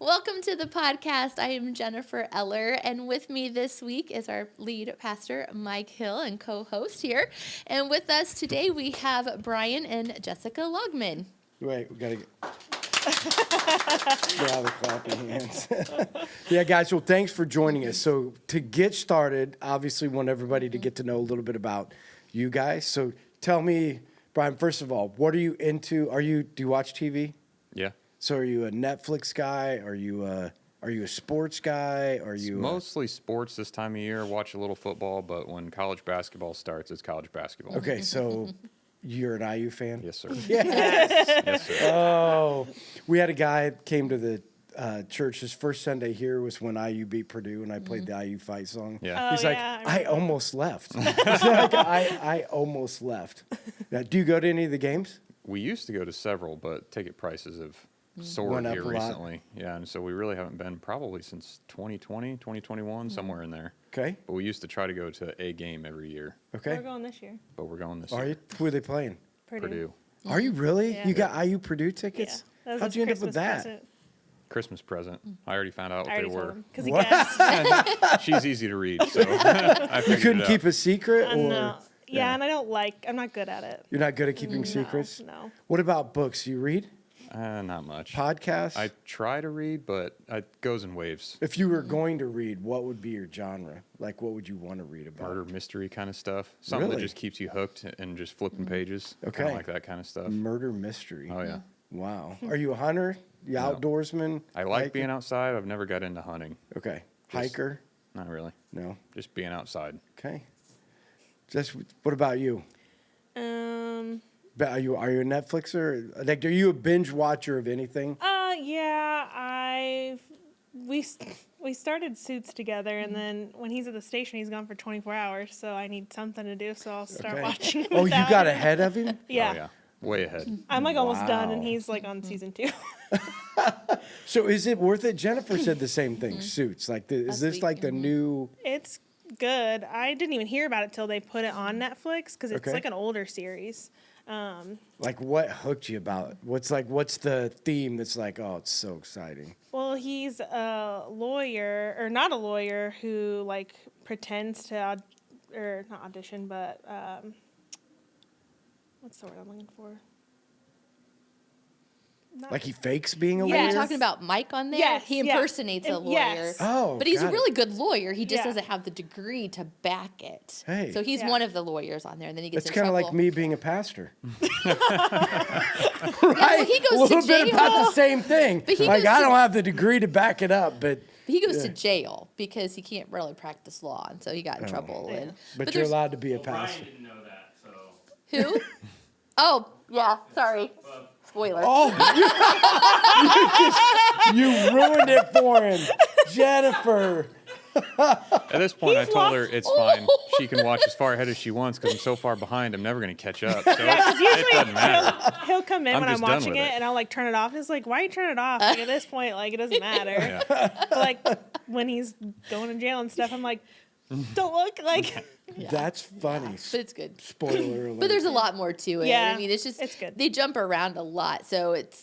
Welcome to the podcast. I am Jennifer Eller, and with me this week is our lead pastor, Mike Hill, and co-host here. And with us today, we have Bryan and Jessica Logman. Wait, we got to get out of the clapping hands. Yeah, guys, well, thanks for joining us. So to get started, obviously want everybody to get to know a little bit about you guys. So tell me, Bryan, first of all, what are you into? Do you watch TV? Yeah. So are you a Netflix guy? Are you a sports guy? Are you mostly sports this time of year? Watch a little football, but when college basketball starts, it's college basketball. Okay, so you're an IU fan? Yes, sir. Yes. Yes, sir. Oh, we had a guy came to the church. His first Sunday here was when IU beat Purdue, and I played the IU fight song. Yeah. He's like, I almost left. He's like, I almost left. Now, do you go to any of the games? We used to go to several, but ticket prices have soared Went up here a lot. recently. Yeah, and so we really haven't been probably since 2020, 2021, somewhere in there. Okay. But we used to try to go to a game every year, Okay. We're going this year. but we're going this Are year. you? Who are they playing? Purdue. Are you really? Yeah. You got IU Purdue tickets? Yeah. How'd you end up with that? Christmas present. I already found out I what already they told were. him because he What? guessed. She's easy to read, so I You figured couldn't it keep out. a secret, or No. Yeah, and I'm not good at it. you're not good at keeping secrets? No. What about books? You read? Not much. Podcasts? I try to read, but it goes in waves. If you were going to read, what would be your genre? Like, what would you want to read about? Murder mystery kind of stuff. Something Really? that just keeps you hooked and just flipping pages. Okay. Kind of like that kind of stuff. Murder mystery. Oh, yeah. Wow. Are you a hunter? You outdoorsman? I like Hiker? being outside. I've never got into hunting. Okay. Just- Hiker? Not really. No. Just being outside. Okay. What about you? Are you a Netflixer? Like, are you a binge watcher of anything? Yeah, we started Suits together, and then when he's at the station, he's gone for 24 hours. So I need something to do. So I'll start Okay. watching. Oh, you without got him. ahead of him? Yeah. Oh, yeah. Way ahead. I'm like almost done, Wow. and he's like on season 2. So is it worth it? Jennifer said the same thing. Suits. Like, is Last this week, like the new? It's good. I didn't even hear about it till they put it on Netflix because it's Okay. like an older series. Like, what hooked you about it? What's the theme that's like, oh, it's so exciting? Well, he's a lawyer, or not a lawyer, who like pretends to, or not audition, but what's the word I'm looking for? Not- Like, he fakes being a Are lawyer? you talking about Mike on there? Yes, He yeah. impersonates a lawyer. Yes. Oh, But he's a got it. really good lawyer. He just Yeah. doesn't have the degree to back it. Hey. So he's Yeah. one of the lawyers on there, and then he gets It's in kind of trouble. like me being a pastor. Yeah, well, he a goes little to bit jail. about the same thing. But he Like, goes I to- don't have the degree to back it up, but He goes to Yeah. jail because he can't really practice law, and so he got in trouble. Yeah. And, but you're there's- allowed to be a Well, Bryan pastor. didn't know that, so. Who? Oh, yeah. Sorry. Spoiler. Oh, you ruined it for him, Jennifer. At this point, I He's told her lost- it's fine. She can watch as far ahead as she wants because I'm so far behind. I'm never going to catch up. So Because it usually doesn't matter. he'll come in I'm when I'm just done watching with it, it. and I'll like turn it off. And it's like, why are you turning it off? Like, at this point, like it doesn't matter. Yeah. But like when he's going to jail and stuff, I'm like, don't look like. That's funny. But it's good. Spoiler alert. But there's a lot more to it. Yeah, I mean, it's just it's good. They jump around a lot, so It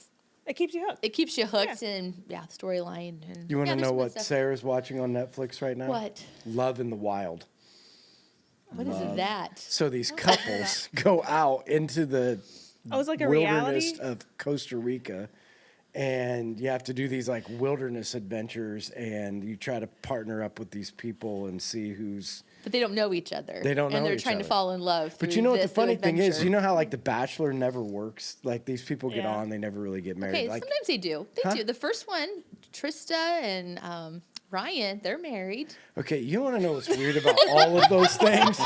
keeps you hooked. it keeps you hooked and storyline. And You want to there's know some good what stuff. Sarah's watching on Netflix right now? What? Love in the Wild. What is that? So these couples go out into the Oh, it's like a wilderness reality. of Costa Rica, and you have to do these like wilderness adventures, and you try to partner up with these people and see who's. But they don't know each other. They don't know And they're each trying other. to fall in love. But through you know what the this funny new thing is? adventure. You know how like The Bachelor never works? Like these people get Yeah. on, they never really get married. Okay, like, sometimes they do. They Huh? do. The first one, Trista and Ryan, they're married. okay, you want to know what's weird about all of those things?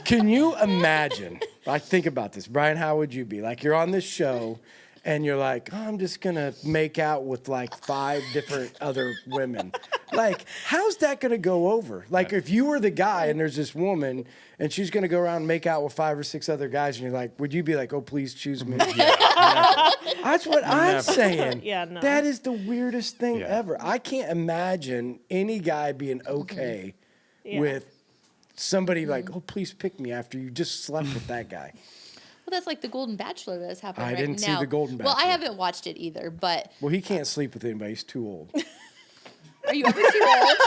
Can you imagine? Like, think about this. Bryan, how would you be? Like, you're on this show, and you're like, oh, I'm just going to make out with, like, 5 different other women. Like, how's that going to go over? Like, if you were the guy, and there's this woman, and she's going to go around and make out with 5 or 6 other guys, and you're like, would you be like, oh, please choose me? That's what I'm Never. saying. Yeah, no. That is the weirdest thing Yeah. ever. I can't imagine any guy being okay Yeah. with somebody like, oh, please pick me after you just slept with that guy. Well, that's like the Golden Bachelor that's happening I right didn't see now. the Golden Well, I Bachelor. haven't watched it either, but Well, he can't sleep with anybody. He's too old. are you ever too old?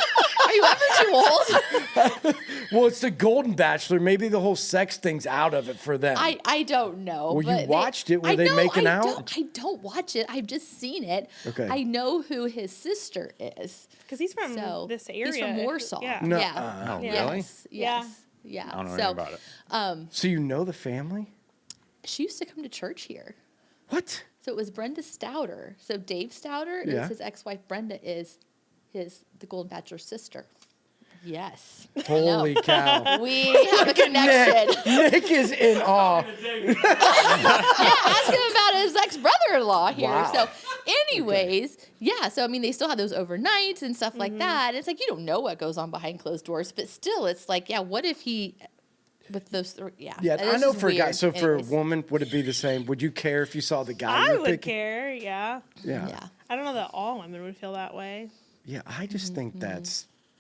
Are you ever too old? Well, it's the Golden Bachelor. Maybe the whole sex thing's out of it for them. I don't know. Well, you but watched it. Were I they know, making I out? I don't watch it. I've just seen it. Okay. I know who his sister is. Because he's from So this area. he's from Warsaw. Yeah. No, Yeah. Oh, Yeah. really? Yes. Yeah. Yes. Yeah. I don't know So anything about it. So you know the family? she used to come to church here. What? So it was Brenda Stouter. So Dave Stouter Yeah. is his ex-wife. Brenda is the Golden Bachelor's sister. Yes. Holy cow. We have a connection. Nick is in awe. Ask him about his ex-brother-in-law here. Wow. So anyways, yeah. So, I mean, they still have those overnights and stuff like that. And it's like, you don't know what goes on behind closed doors. But still, it's like, yeah, what if he... With those three, yeah. Yeah, That I is know just for a guy. weird. So for a Anyways. woman, would it be the same? Would you care if you saw the guy you I were would picking? care, yeah. Yeah. Yeah. I don't know that all women would feel that way. Yeah, I just Mm-hmm. think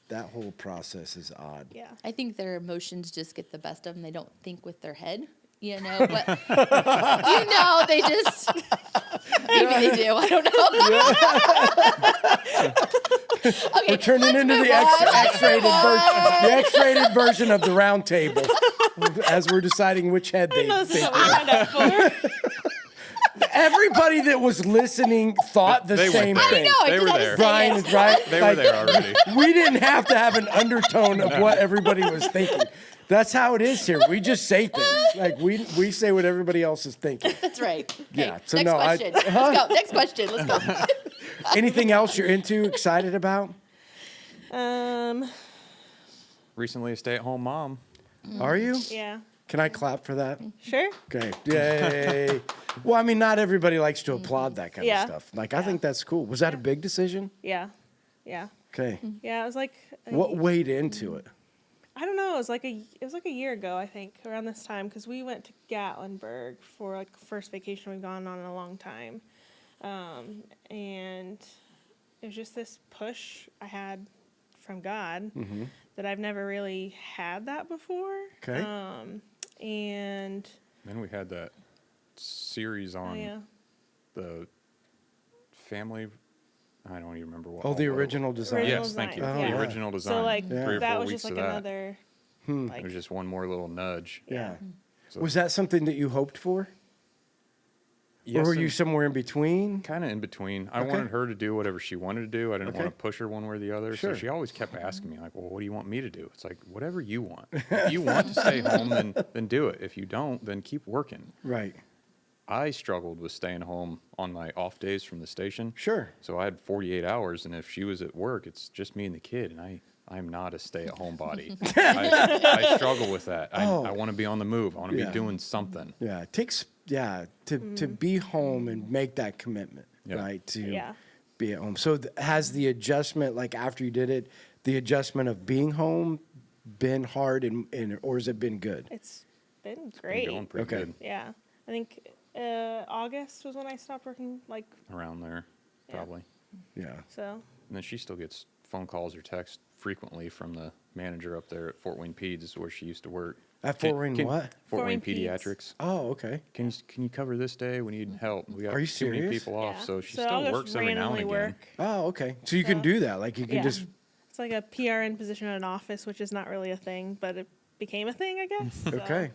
that whole process is odd. Yeah. I think their emotions just get the best of them. They don't think with their head, you know. But you know, they just maybe they do. I don't know. Okay, We're turning let's into move the on. X-rated version of the round table as we're deciding which head they No, this is think. what we signed up for. Everybody that was listening thought the They went same there. thing. I know. I They just were had to there. say Brian it. is right. They were there already. We didn't have to have an undertone of what everybody was thinking. That's how it is here. We just say things. Like we say what everybody else is thinking. That's right. Okay, Yeah, so next no, I- question. Let's go. Next question. Let's go. Anything else you're into, excited about? Recently a stay-at-home mom. Are you? Yeah. Can I clap for that? Sure. Okay. Yay. Well, I mean, not everybody likes to applaud that kind Yeah. of stuff. Like, I think that's cool. Was that a big decision? Yeah. Yeah. Okay. Yeah. It was like What weighed into it? I don't know. It was like a year ago, I think, around this time, because we went to Gatlinburg for like first vacation we've gone on in a long time, and it was just this push I had from God that I've never really had that before. Okay. And Then we had that series on yeah, the family. I don't even remember what. Oh, the what it original was. design. Yes, thank you. design, The yeah. original design. So like 3 or 4 that was weeks just like of that. another. It Like, was just one more little nudge. Yeah. So Was that something that you hoped for? yes or were you and somewhere in between? kind of in between? I Okay. wanted her to do whatever she wanted to do. I didn't Okay. want to push her one way or the other. Sure. So she always kept asking me, like, well, what do you want me to do? It's like, whatever you want. If you want to stay home, then do it. If you don't, then keep working. Right. I struggled with staying home on my off days from the station. Sure. So I had 48 hours, and if she was at work, it's just me and the kid, and I'm not a stay-at-home body. I struggle with that. Oh. I want to be on the move. I want to Yeah. be doing something. Yeah. It takes, to be home and make that commitment, Yeah. right? To Yeah. be at home. So has the adjustment, like after you did it, the adjustment of being home been hard or has it been good? it's been Been great. going pretty Okay. good Yeah. I think August was when I stopped working. Like around there, Yeah. probably. Yeah. so. And then she still gets phone calls or texts frequently from the manager up there at Fort Wayne Peds, where she used to work. At Fort Wayne what? Fort Wayne Wayne Peds. Pediatrics. Oh, okay. Can you cover this day? We need help. We got Are you too many serious? people off, Yeah. so she I'll still just works every now and randomly again. work. Oh, okay. So you can So- do that. Like you can Yeah. just, It's like a PRN position in an office, which is not really a thing, but it became a thing, I guess. So, okay.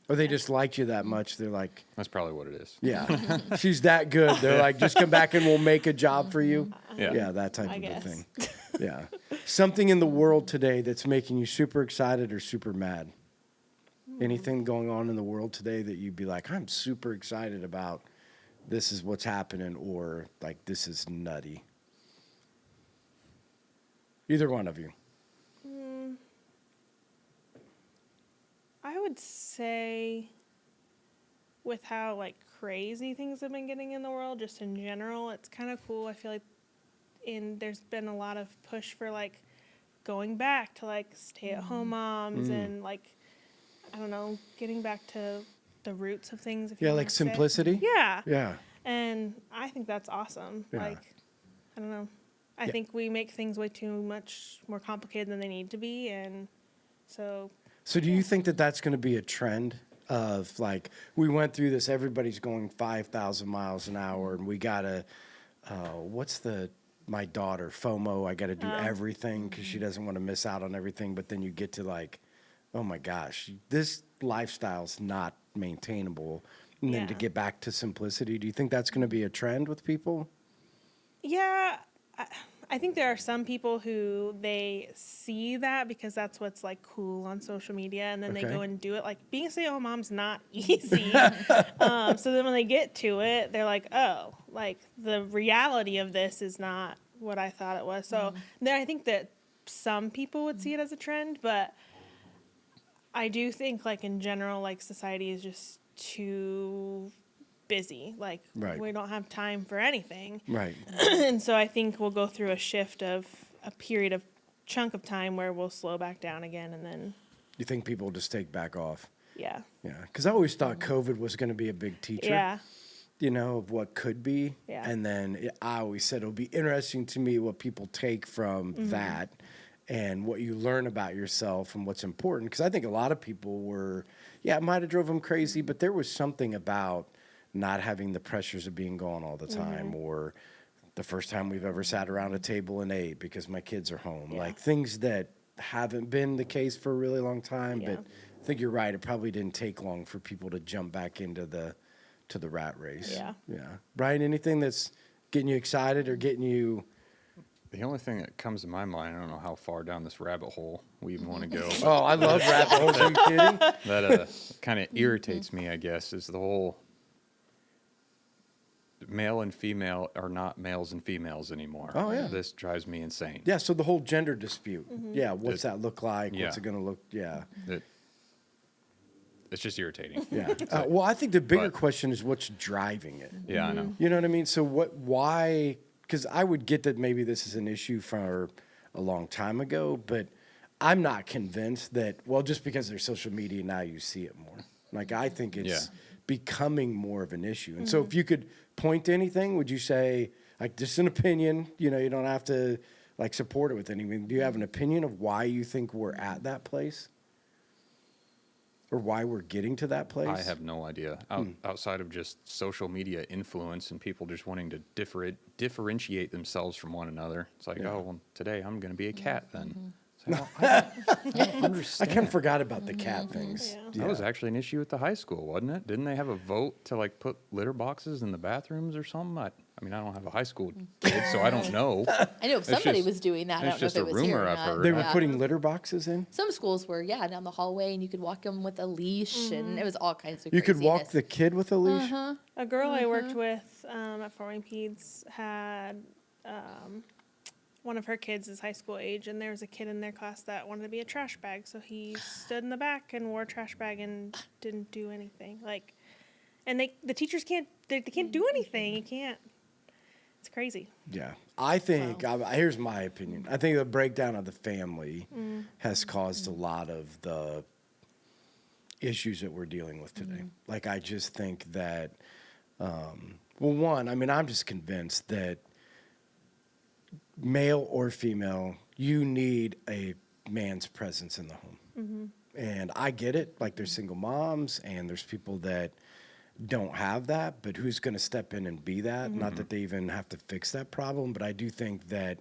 Or they just liked you that much. They're like, That's probably what it is. yeah, she's that good. They're like, just come back and we'll make a job for you. Yeah. Yeah, that type I of a guess. thing. Yeah. Something in the world today that's making you super excited or super mad? Anything going on in the world today that you'd be like, I'm super excited about this is what's happening, or like this is nutty? Either one of you. I would say, with how like crazy things have been getting in the world, just in general, it's kind of cool. I feel like there's been a lot of push for like going back to like stay-at-home moms and like I don't know, getting back to the roots of things. If you Yeah, wanna like say. simplicity. Yeah. Yeah. And I think that's awesome. Yeah. Like, I don't know. I Yeah. think we make things way too much more complicated than they need to be, and so So do you think that that's going to be a trend? of like, we went through this, everybody's going 5,000 miles an hour, and we got to, my daughter, FOMO, I got to do everything because she doesn't want to miss out on everything. But then you get to like, oh my gosh, this lifestyle's not maintainable. And then to get back to simplicity, do you think that's going to be a trend with people? Yeah, I think there are some people who they see that because that's what's like cool on social media, and then they go and do it. Like being a stay-at-home mom's not easy. So then when they get to it, they're like, oh, like the reality of this is not what I thought it was. So then I think that some people would see it as a trend, but I do think like in general, like society is just too busy. Like we don't have time for anything. Right. And so I think we'll go through a shift of a period of chunk of time where we'll slow back down again, and then. You think people will just take back off? Yeah. Yeah. Because I always thought COVID was going to be a big teacher. Yeah. You know, of what could be. Yeah. And then I always said it'll be interesting to me what people take from that and what you learn about yourself and what's important. Because I think a lot of people were, it might have drove them crazy, but there was something about not having the pressures of being gone all the time, or the first time we've ever sat around a table and ate because my kids are home. Like things that haven't been the case for a really long time. But I think you're right. It probably didn't take long for people to jump back into the rat race. Yeah. Yeah. Brian, anything that's getting you excited or getting you? The only thing that comes to my mind, I don't know how far down this rabbit hole we even want to go. Oh, I love rabbit holes. Are you kidding? That kind of irritates me, I guess, is the whole male and female are not males and females anymore. Oh, yeah. This drives me insane. Yeah, so the whole gender dispute. Yeah, what's that look like? Yeah. What's it going to look? Yeah. It's just irritating. Yeah. Well, I think the bigger question is what's driving it. Yeah, I know. You know what I mean? So why? Because I would get that maybe this is an issue for a long time ago, but I'm not convinced that, well, just because there's social media now you see it more. Like, I think it's becoming more of an issue. And so if you could point to anything, would you say, like, just an opinion, you know, you don't have to, like, support it with anything. Do you have an opinion of why you think we're at that place? Or why we're getting to that place? I have no idea. Outside of just social media influence and people just wanting to differentiate themselves from one another. It's like, oh, well, today I'm going to be a cat then. So, I don't understand. I kind of forgot about the cat things. Yeah. That was actually an issue at the high school, wasn't it? Didn't they have a vote to like put litter boxes in the bathrooms or something? I mean, I don't have a high school kid, so I don't know. I know somebody just- was doing that. I it's don't know if just it a was here rumor or I've not. heard. They were Yeah. putting litter boxes in? Some schools were, down the hallway, and you could walk them with a leash, and it was all kinds of You could walk craziness. the kid with a leash? A girl I worked with at Fort Wayne Peds had one of her kids is high school age, and there was a kid in their class that wanted to be a trash bag, so he stood in the back and wore a trash bag and didn't do anything. Like, and the teachers can't do anything. You can't. It's crazy. Yeah. I think, here's my opinion. I think the breakdown of the family has caused a lot of the issues that we're dealing with today. Like, I just think that, I'm just convinced that male or female, you need a man's presence in the home. And I get it. Like, there's single moms and there's people that don't have that, but who's going to step in and be that? Not that they even have to fix that problem, but I do think that,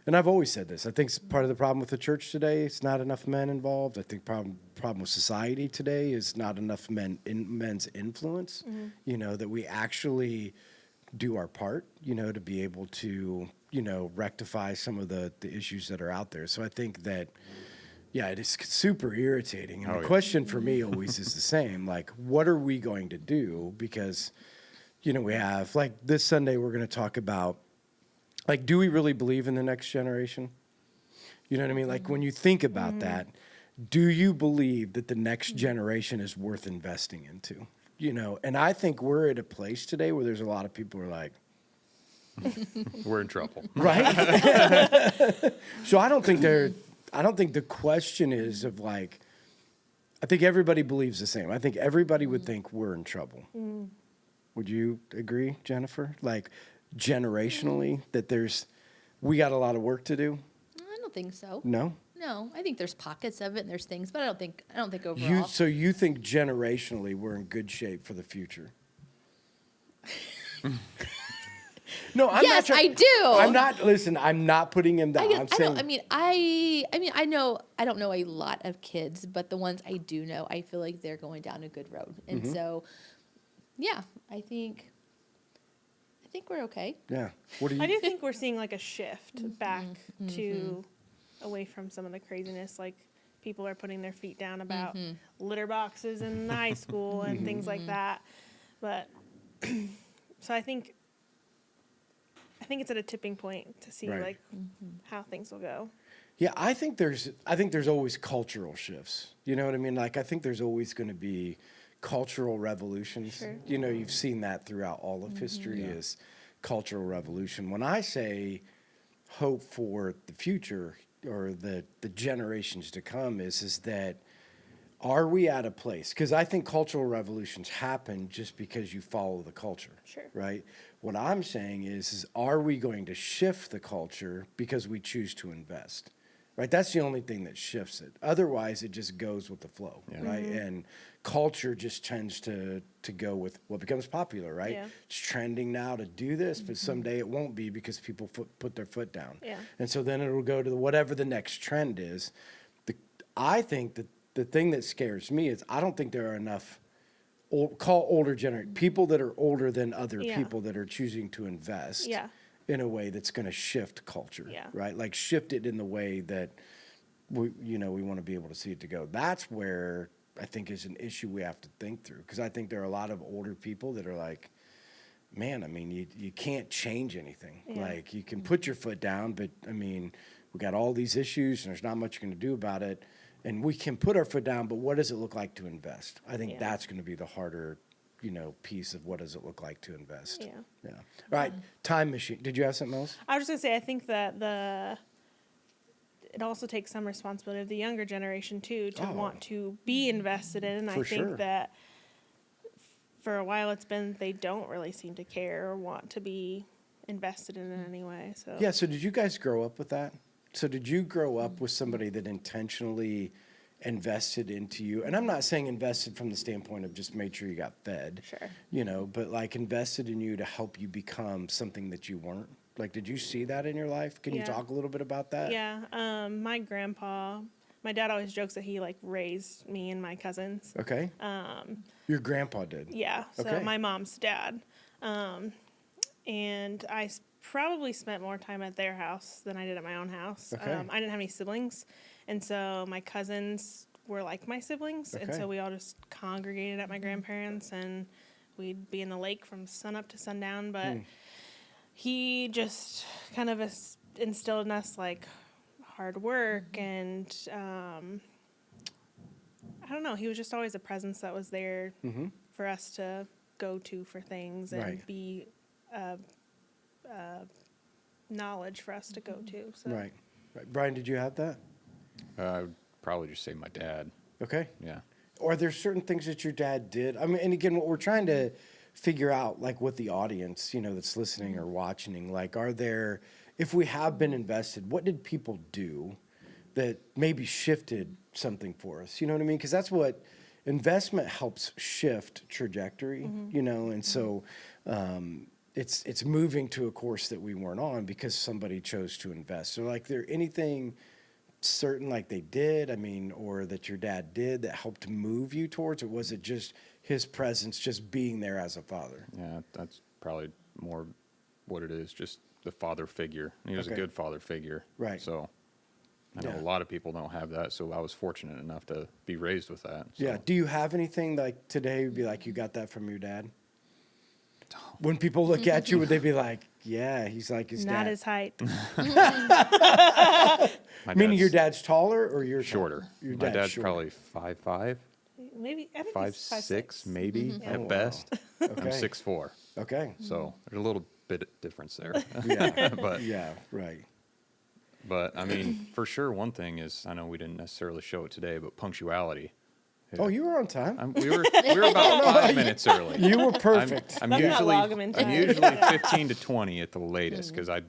and I've always said this, I think part of the problem with the church today is not enough men involved. I think problem with society today is not enough men's influence, that we actually do our part, to be able to, rectify some of the issues that are out there. So I think that, it is super irritating. And the question for me always is the same. Like, what are we going to do? Because, we have, like, this Sunday we're going to talk about, like, do we really believe in the next generation? You know what I mean? Like, when you think about that, do you believe that the next generation is worth investing into? And I think we're at a place today where there's a lot of people who are like, We're in trouble. right? So I don't think the question is of like, I think everybody believes the same. I think everybody would think we're in trouble. Would you agree, Jennifer? Like, generationally, that we got a lot of work to do? I don't think so. No? No, I think there's pockets of it and there's things, but I don't think overall. So you think generationally we're in good shape for the future? No, I'm yes, not. I do. I'm not. Listen, I'm not putting him down. I'm saying. I know. I don't know a lot of kids, but the ones I do know, I feel like they're going down a good road, and so, yeah, I think we're okay. Yeah. What do you? I do think we're seeing like a shift back to away from some of the craziness. Like people are putting their feet down about litter boxes in high school and things like that. But so I think it's at a tipping point to see like how things will go. Yeah, I think there's always cultural shifts. You know what I mean? Like I think there's always going to be cultural revolutions. Sure. You know, you've seen that throughout all of history is cultural revolution. When I say hope for the future or the generations to come is that are we at a place? Because I think cultural revolutions happen just because you follow the culture. Sure. Right? What I'm saying is are we going to shift the culture because we choose to invest? Right? That's the only thing that shifts it. Otherwise, it just goes with the flow, right? And culture just tends to go with what becomes popular, right? Yeah. It's trending now to do this, but someday it won't be because people put their foot down. Yeah. And so then it'll go to whatever the next trend is. I think that the thing that scares me is I don't think there are enough older generation people that are older than other people that are choosing to invest in a way that's going to shift culture, right? Like shift it in the way that we want to be able to see it to go. That's where I think is an issue we have to think through, because I think there are a lot of older people that are like, man, I mean, you can't change anything. Like you can put your foot down, but I mean, we got all these issues and there's not much you can do about it. And we can put our foot down, but what does it look like to invest? I think that's going to be the harder, piece of what does it look like to invest. Yeah. All right. Time machine. Did you have something else? I was just going to say, I think that it also takes some responsibility of the younger generation too, to want to be invested in. And I think that for a while it's been, they don't really seem to care or want to be invested in any way. So yeah. So did you guys grow up with that? So did you grow up with somebody that intentionally invested into you? And I'm not saying invested from the standpoint of just made sure you got fed, but like invested in you to help you become something that you weren't. Like, did you see that in your life? Can you talk a little bit about that? Yeah. My dad always jokes that he like raised me and my cousins. Okay. Your grandpa did? Yeah. So my mom's dad. And I probably spent more time at their house than I did at my own house. Okay. I didn't have any siblings, and so my cousins were like my siblings, and so we all just congregated at my grandparents', and we'd be in the lake from sun up to sundown. But he just kind of instilled in us like hard work, and I don't know. He was just always a presence that was there for us to go to for things and be knowledge for us to go to. So. Right. Bryan, did you have that? I would probably just say my dad. Okay. Yeah. Are there certain things that your dad did? I mean, and again, what we're trying to figure out, like with the audience, that's listening or watching, like, are there, if we have been invested, what did people do that maybe shifted something for us? You know what I mean? Because that's what investment helps shift trajectory, and so it's moving to a course that we weren't on because somebody chose to invest. So, like, there anything certain like they did, I mean, or that your dad did that helped move you towards, or was it just his presence, just being there as a father? Yeah, that's probably more what it is, just the father figure. He was a good father figure. Right. So I know a lot of people don't have that, so I was fortunate enough to be raised with that. So. Yeah. Do you have anything like today would be like you got that from your dad? When people look at you, would they be like, yeah, he's like his dad? Not his height. Meaning your dad's taller or you're shorter? Your My dad's shorter. probably 5'5", Maybe I think 5'6", maybe at best. Okay. I'm 6'4". Okay. So there's a little bit of difference there. Yeah. But yeah, right. But I mean, for sure, one thing is, I know we didn't necessarily show it today, but punctuality. Oh, you were on time. We were about 5 minutes early. You were perfect. I'm Let's not usually log 'em in time. 15 to 20 at the latest because I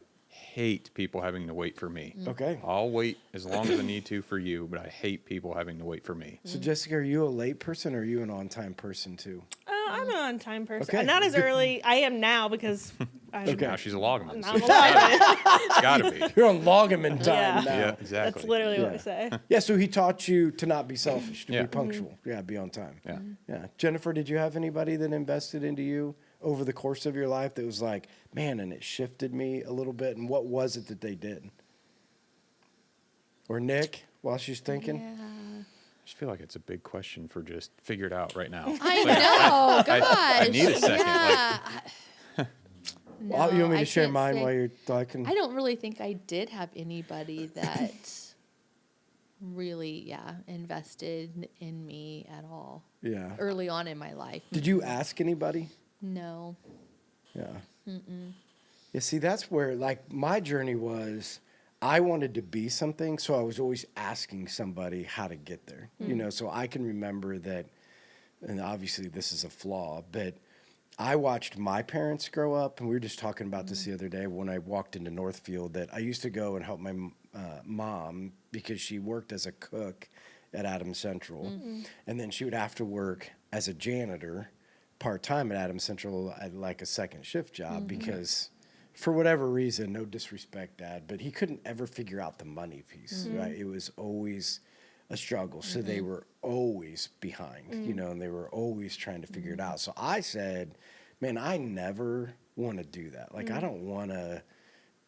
hate people having to wait for me. Okay. I'll wait as long as I need to for you, but I hate people having to wait for me. So, Jessica, are you a late person or are you an on-time person too? I'm an on-time person. Okay. Not as early. I am now because I'm Okay. Now she's a logman. I'm a logman. It's gotta be. You're on Loggerman time Yeah. now. Yeah, exactly. That's literally what Yeah. I say. Yeah, so he taught you to not be selfish, to Yeah. be punctual. Yeah, be on time. Yeah. Yeah. Jennifer, did you have anybody that invested into you over the course of your life that was like, man, and it shifted me a little bit? And what was it that they did? Or Nick, while she's thinking? Yeah. I just feel like it's a big question for just figure it out right now. I know. Gosh. I need a second, Yeah. Well, you want me I to share can't mine say- while you're talking? I don't really think I did have anybody that really, invested in me at all Yeah. early on in my life. Did you ask anybody? No. Yeah. Yeah, see, that's where, like, my journey was I wanted to be something, so I was always asking somebody how to get there. You know, so I can remember that, and obviously this is a flaw, but I watched my parents grow up, and we were just talking about this the other day when I walked into Northfield, that I used to go and help my mom because she worked as a cook at Adams Central, and then she would have to work as a janitor part-time at Adams Central at like a second shift job because for whatever reason, no disrespect, Dad, but he couldn't ever figure out the money piece, right? It was always a struggle. So they were always behind, you know, and they were always trying to figure it out. So I said, man, I never want to do that. Like, I don't want to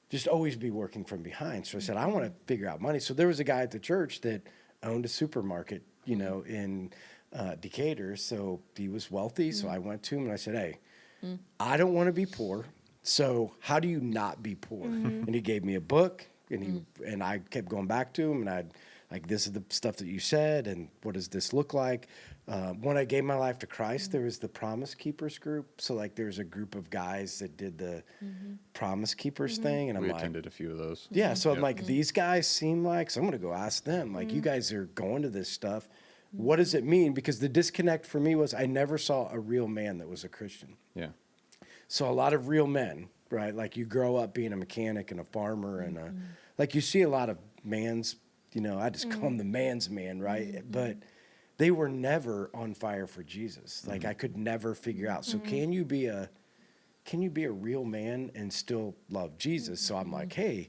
just always be working from behind. So I said, I want to figure out money. So there was a guy at the church that owned a supermarket, you know, in Decatur. So he was wealthy. So I went to him and I said, hey, I don't want to be poor. So how do you not be poor? And he gave me a book, and and I kept going back to him, and I'd like, this is the stuff that you said, and what does this look like? When I gave my life to Christ, there was the Promise Keepers group. So like, there's a group of guys that did the Promise Keepers thing, and I'm We like, attended a few of those. yeah. So I'm Yep. like, these guys seem like, so I'm gonna go ask them. Like, you guys are going to this stuff. What does it mean? Because the disconnect for me was I never saw a real man that was a Christian. Yeah. So a lot of real men, right? Like, you grow up being a mechanic and a farmer and like, you see a lot of mans, you know, I just call him the man's man, right? But they were never on fire for Jesus. Like, I could never figure out. So can you be a real man and still love Jesus? So I'm like, hey,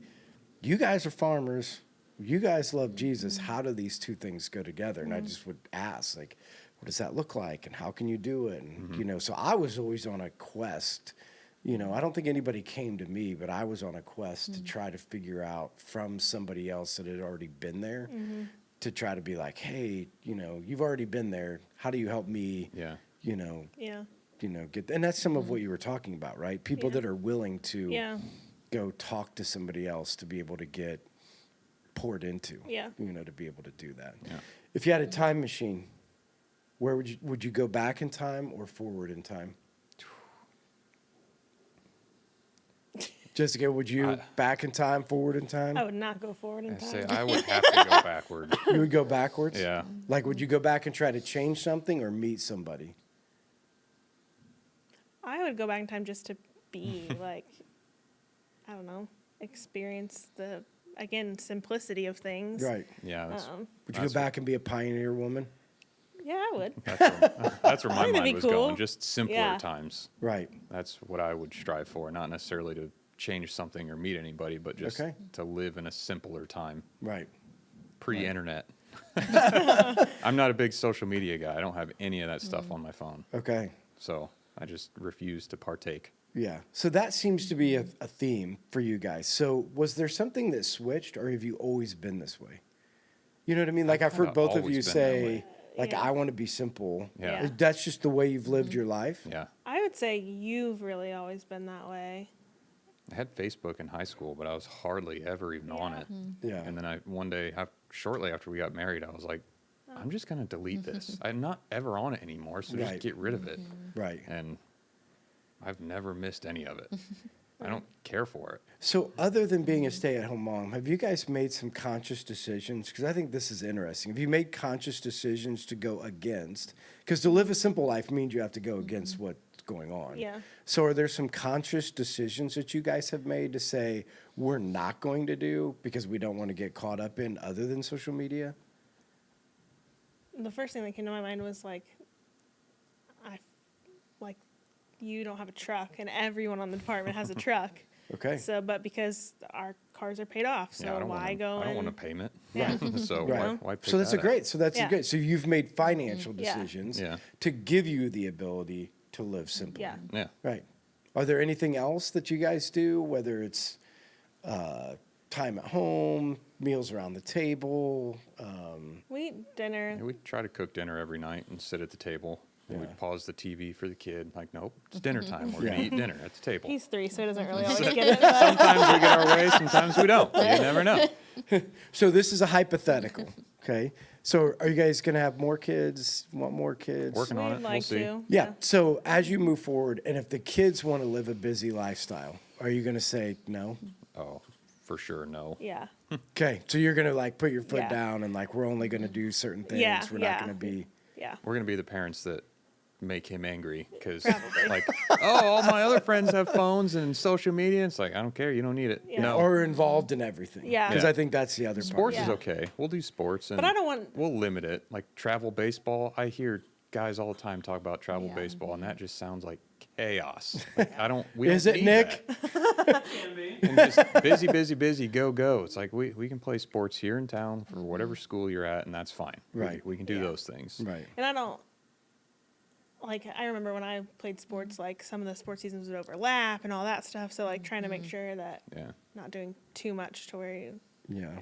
you guys are farmers. You guys love Jesus. How do these two things go together? And I just would ask, like, what does that look like? And how can you do it? And, you know, so I was always on a quest. You know, I don't think anybody came to me, but I was on a quest to try to figure out from somebody else that had already been there to try to be like, hey, you know, you've already been there. How do you help me, Yeah. you know, Yeah. get, and that's some of what you were talking about, right? People Yeah. that are willing to Yeah. go talk to somebody else to be able to get poured into, Yeah. you know, to be able to do that. Yeah. If you had a time machine, where would you go back in time or forward in time? Jessica, would you back in time, forward in time? I would not go forward in I time. say I would have to go backward. You would go backwards? Yeah. Like, would you go back and try to change something or meet somebody? I would go back in time just to be like, I don't know, experience the, again, simplicity of things. Right. Yeah. That's, Um, Would you go back and be a pioneer woman? Yeah, I would. that's where my think that'd mind be was cool. going. Just simpler Yeah. times. Right. That's what I would strive for. Not necessarily to change something or meet anybody, but just Okay. to live in a simpler time. Right. Pre-internet. I'm not a big social media guy. I don't have any of that stuff on my phone. Okay. So I just refuse to partake. Yeah. So that seems to be a theme for you guys. So was there something that switched, or have you always been this way? You know what I mean? Like, I've heard kinda both of always you been that say, way. like, Yeah. I want to be simple. Yeah. Yeah. That's just the way you've lived your life? Yeah. I would say you've really always been that way. I had Facebook in high school, but I was hardly ever even on it. Yeah. And then one day, shortly after we got married, I was like, I'm just going to delete this. I'm not ever on it anymore, so Right. just get rid of it. Right. And I've never missed any of it. I don't care for it. So other than being a stay-at-home mom, have you guys made some conscious decisions? Because I think this is interesting. Have you made conscious decisions to go against? Because to live a simple life means you have to go against what going on. Yeah. So are there some conscious decisions that you guys have made to say we're not going to do because we don't want to get caught up in other than social media? The first thing that came to my mind was like, like you don't have a truck and everyone on the department has a truck. Okay. So, but because our cars are paid off, so I don't why go I don't want a and payment. Yeah. So Right. why pick So that's a that great. So that's Yeah. good. So you've made financial Yeah. decisions Yeah. to give you the ability to live simply. Yeah. up? Yeah. Right. Are there anything else that you guys do, whether it's time at home, meals around the table? we eat dinner. Yeah, we try to cook dinner every night and sit at the table. And we Yeah. pause the TV for the kid. Like, nope, it's dinner time. We're Yeah. going to eat dinner at the table. He's 3, so he doesn't really always get it. Sometimes we get our way, sometimes we don't. You never know. So this is a hypothetical, okay? So are you guys going to have more kids? Want more kids? Working on We'd it. like We'll see. to. Yeah. So as you move forward, and if the kids want to live a busy lifestyle, are you going to say no? Oh, for sure, no. Yeah. Okay. So you're going to like put your foot Yeah. down and like we're only going to do certain things. Yeah, We're yeah. not going to be. Yeah. We're going to be the parents that make him angry because, Probably. like, oh, all my other friends have phones and social media. It's like, I don't care. You don't need it. Yeah. No. Or involved in everything. Yeah. Because Yeah. I think that's the other Sports part. is Yeah. okay. We'll do sports. And But I don't want- We'll limit it. Like travel baseball. I hear guys all the time talk about travel Yeah. baseball, and that just sounds like chaos. Like, we Is don't it, need Nick? that. And just busy, go. It's like we can play sports here in town for whatever school you're at, and that's fine. Right. We can do Yeah. those things. Right. And I don't, like, I remember when I played sports, like, some of the sports seasons would overlap and all that stuff. So, like, trying to make sure that Yeah. not doing too much to where you, Yeah.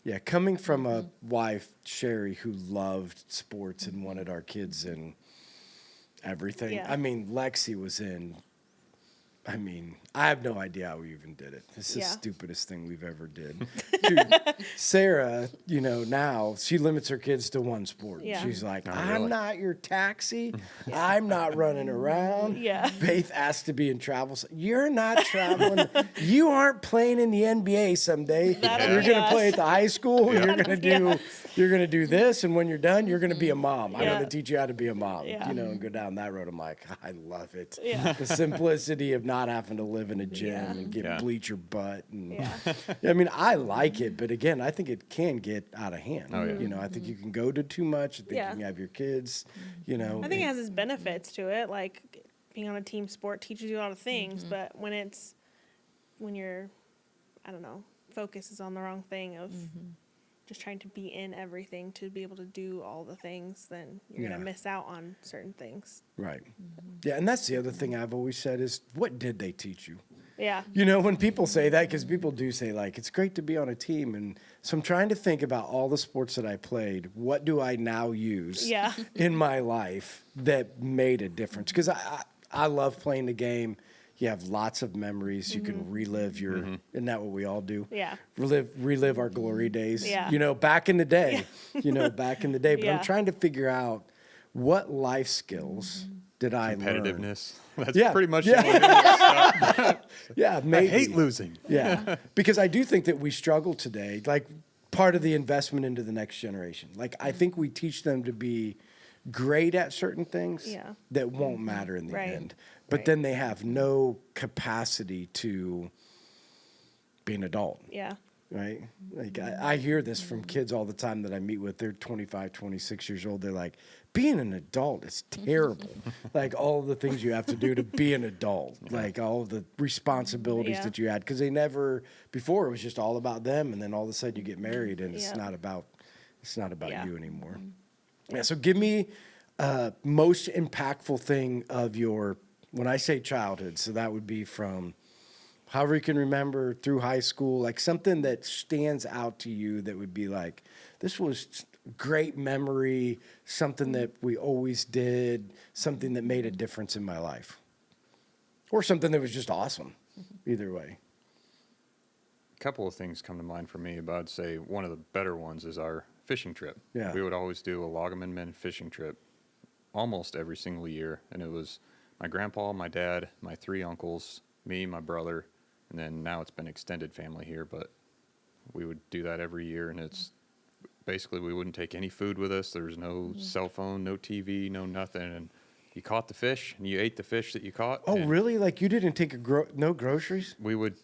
Yeah. Coming from a wife, Sherry, who loved sports and wanted our kids in everything. Yeah. I mean, Lexi was in. I mean, I have no idea how we even did it. It's the Yeah. stupidest thing we've ever did. Dude, Sarah, now she limits her kids to one sport. Yeah. She's like, Oh, I'm really? not your taxi. I'm not running around. Yeah. Faith asked to be in travel. You're not traveling. You aren't playing in the NBA someday. That'll You're be gonna us. play at the high school. You're That'll gonna be do. us. You're gonna do this, and when you're done, you're gonna be a mom. I'm Yeah. gonna teach you how to be a mom. Yeah. And go down that road. I'm like, I love it. Yeah. The simplicity of not having to live in a gym Yeah. and get Yeah. bleach your butt. And yeah. I mean, I like it, but again, I think it can get out of hand. Oh, yeah. I think you can go to too much. I think Yeah. you can have your kids. I think it has its benefits to it. Like, being on a team sport teaches you a lot of things, but when your, I don't know, focus is on the wrong thing of just trying to be in everything to be able to do all the things, then you're Yeah. going to miss out on certain things. Right. Yeah, and that's the other thing I've always said is, what did they teach you? Yeah. When people say that, because people do say, like, it's great to be on a team. And so I'm trying to think about all the sports that I played. What do I now use Yeah. in my life that made a difference? Because I love playing the game. You have lots of memories. You can relive your, isn't that what we all do? Yeah. Relive our glory days. Yeah. Back in the day. Back in the day. But Yeah. I'm trying to figure out what life skills did I learn. Competitiveness. That's Yeah. pretty much Yeah. the only Yeah, I maybe. hate losing. Yeah, because I do think that we struggle today. Like part of the investment into the next generation. Like I think we teach them to be great at certain things Yeah. that won't matter in the Right. end. But Right. then they have no capacity to be an adult, Yeah. right? Like I hear this from kids all the time that I meet with. They're 25, 26 years old. They're like, being an adult is terrible. Like all the things you have to do to be an adult, like all the responsibilities Yeah. that you had. Because before it was just all about them. And then all of a sudden you get married and it's Yeah. not about Yeah. you anymore. Yeah. So give me most impactful thing of when I say childhood, so that would be from however you can remember through high school, like something that stands out to you that would be like, this was great memory, something that we always did, something that made a difference in my life. Or something that was just awesome. Either way. A couple of things come to mind for me, but I'd say one of the better ones is our fishing trip. Yeah. We would always do a Loggerman Men fishing trip almost every single year. And it was my grandpa, my dad, my 3 uncles, me, my brother, and then now it's been extended family here, but we would do that every year. And it's basically we wouldn't take any food with us. There was no cell phone, no TV, no nothing. And you caught the fish and you ate the fish that you caught. Oh, and really? Like you didn't take no groceries? We would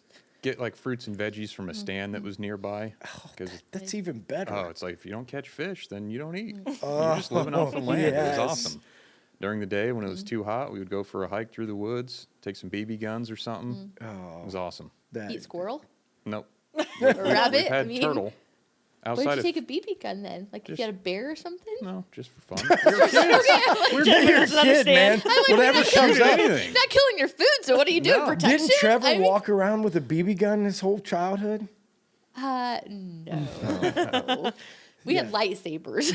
get like fruits and veggies from a stand that was nearby. That's even better. Oh, it's like if you don't catch fish, then you don't eat. Oh, You're just living off the land. It yes. was awesome. During the day when it was too hot, we would go for a hike through the woods, take some BB guns or something. Oh, It was awesome. Eat squirrel Nope. or rabbit. We've had turtle. Where'd Outside you of take a BB gun then? Like if Just- you had a bear or something? no, just for fun. You're a kid, man. Whatever comes up. Anything. Not killing your food, so what are you doing? No. Protection? Didn't Trevor I mean- walk around with a BB gun his whole childhood? No. We had lightsabers.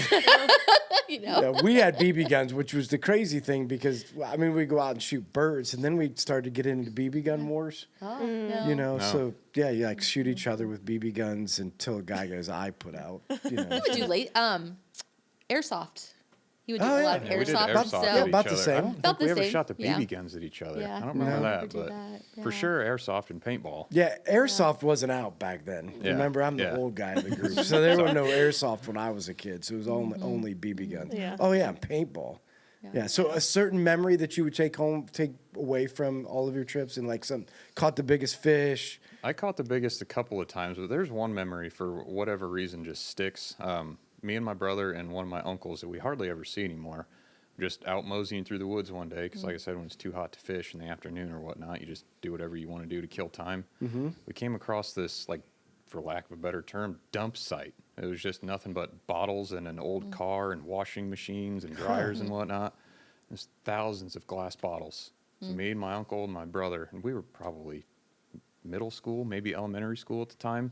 You know? Yeah, we had BB guns, which was the crazy thing because, I mean, we go out and shoot birds, and then we started to get into BB gun wars. Oh, no. You know, No. so yeah, you like shoot each other with BB guns until a guy got his eye put out. You know, We would do airsoft. He would do Oh, a yeah. lot of Yeah, we did airsoft. airsoft so at Yeah, about each the other. same. I don't About think we the ever same, shot the yeah. BB guns at each other. Yeah. I don't No, remember never that, did but that, for yeah. sure, airsoft and paintball. yeah, airsoft wasn't out back then. Yeah, Remember, I'm the yeah. old guy in the group, so there was no airsoft when I was a kid. So it was only BB guns. Yeah. Oh yeah, and paintball. Yeah. So a certain memory that you would take away from all of your trips, and like caught the biggest fish. I caught the biggest a couple of times, but there's one memory for whatever reason just sticks. Me and my brother and one of my uncles that we hardly ever see anymore, just out moseying through the woods one day because, like I said, when it's too hot to fish in the afternoon or whatnot, you just do whatever you want to do to kill time. We came across this, like, for lack of a better term, dump site. It was just nothing but bottles and an old car and washing machines and dryers and whatnot. There's thousands of glass bottles. So me and my uncle and my brother, and we were probably middle school, maybe elementary school at the time,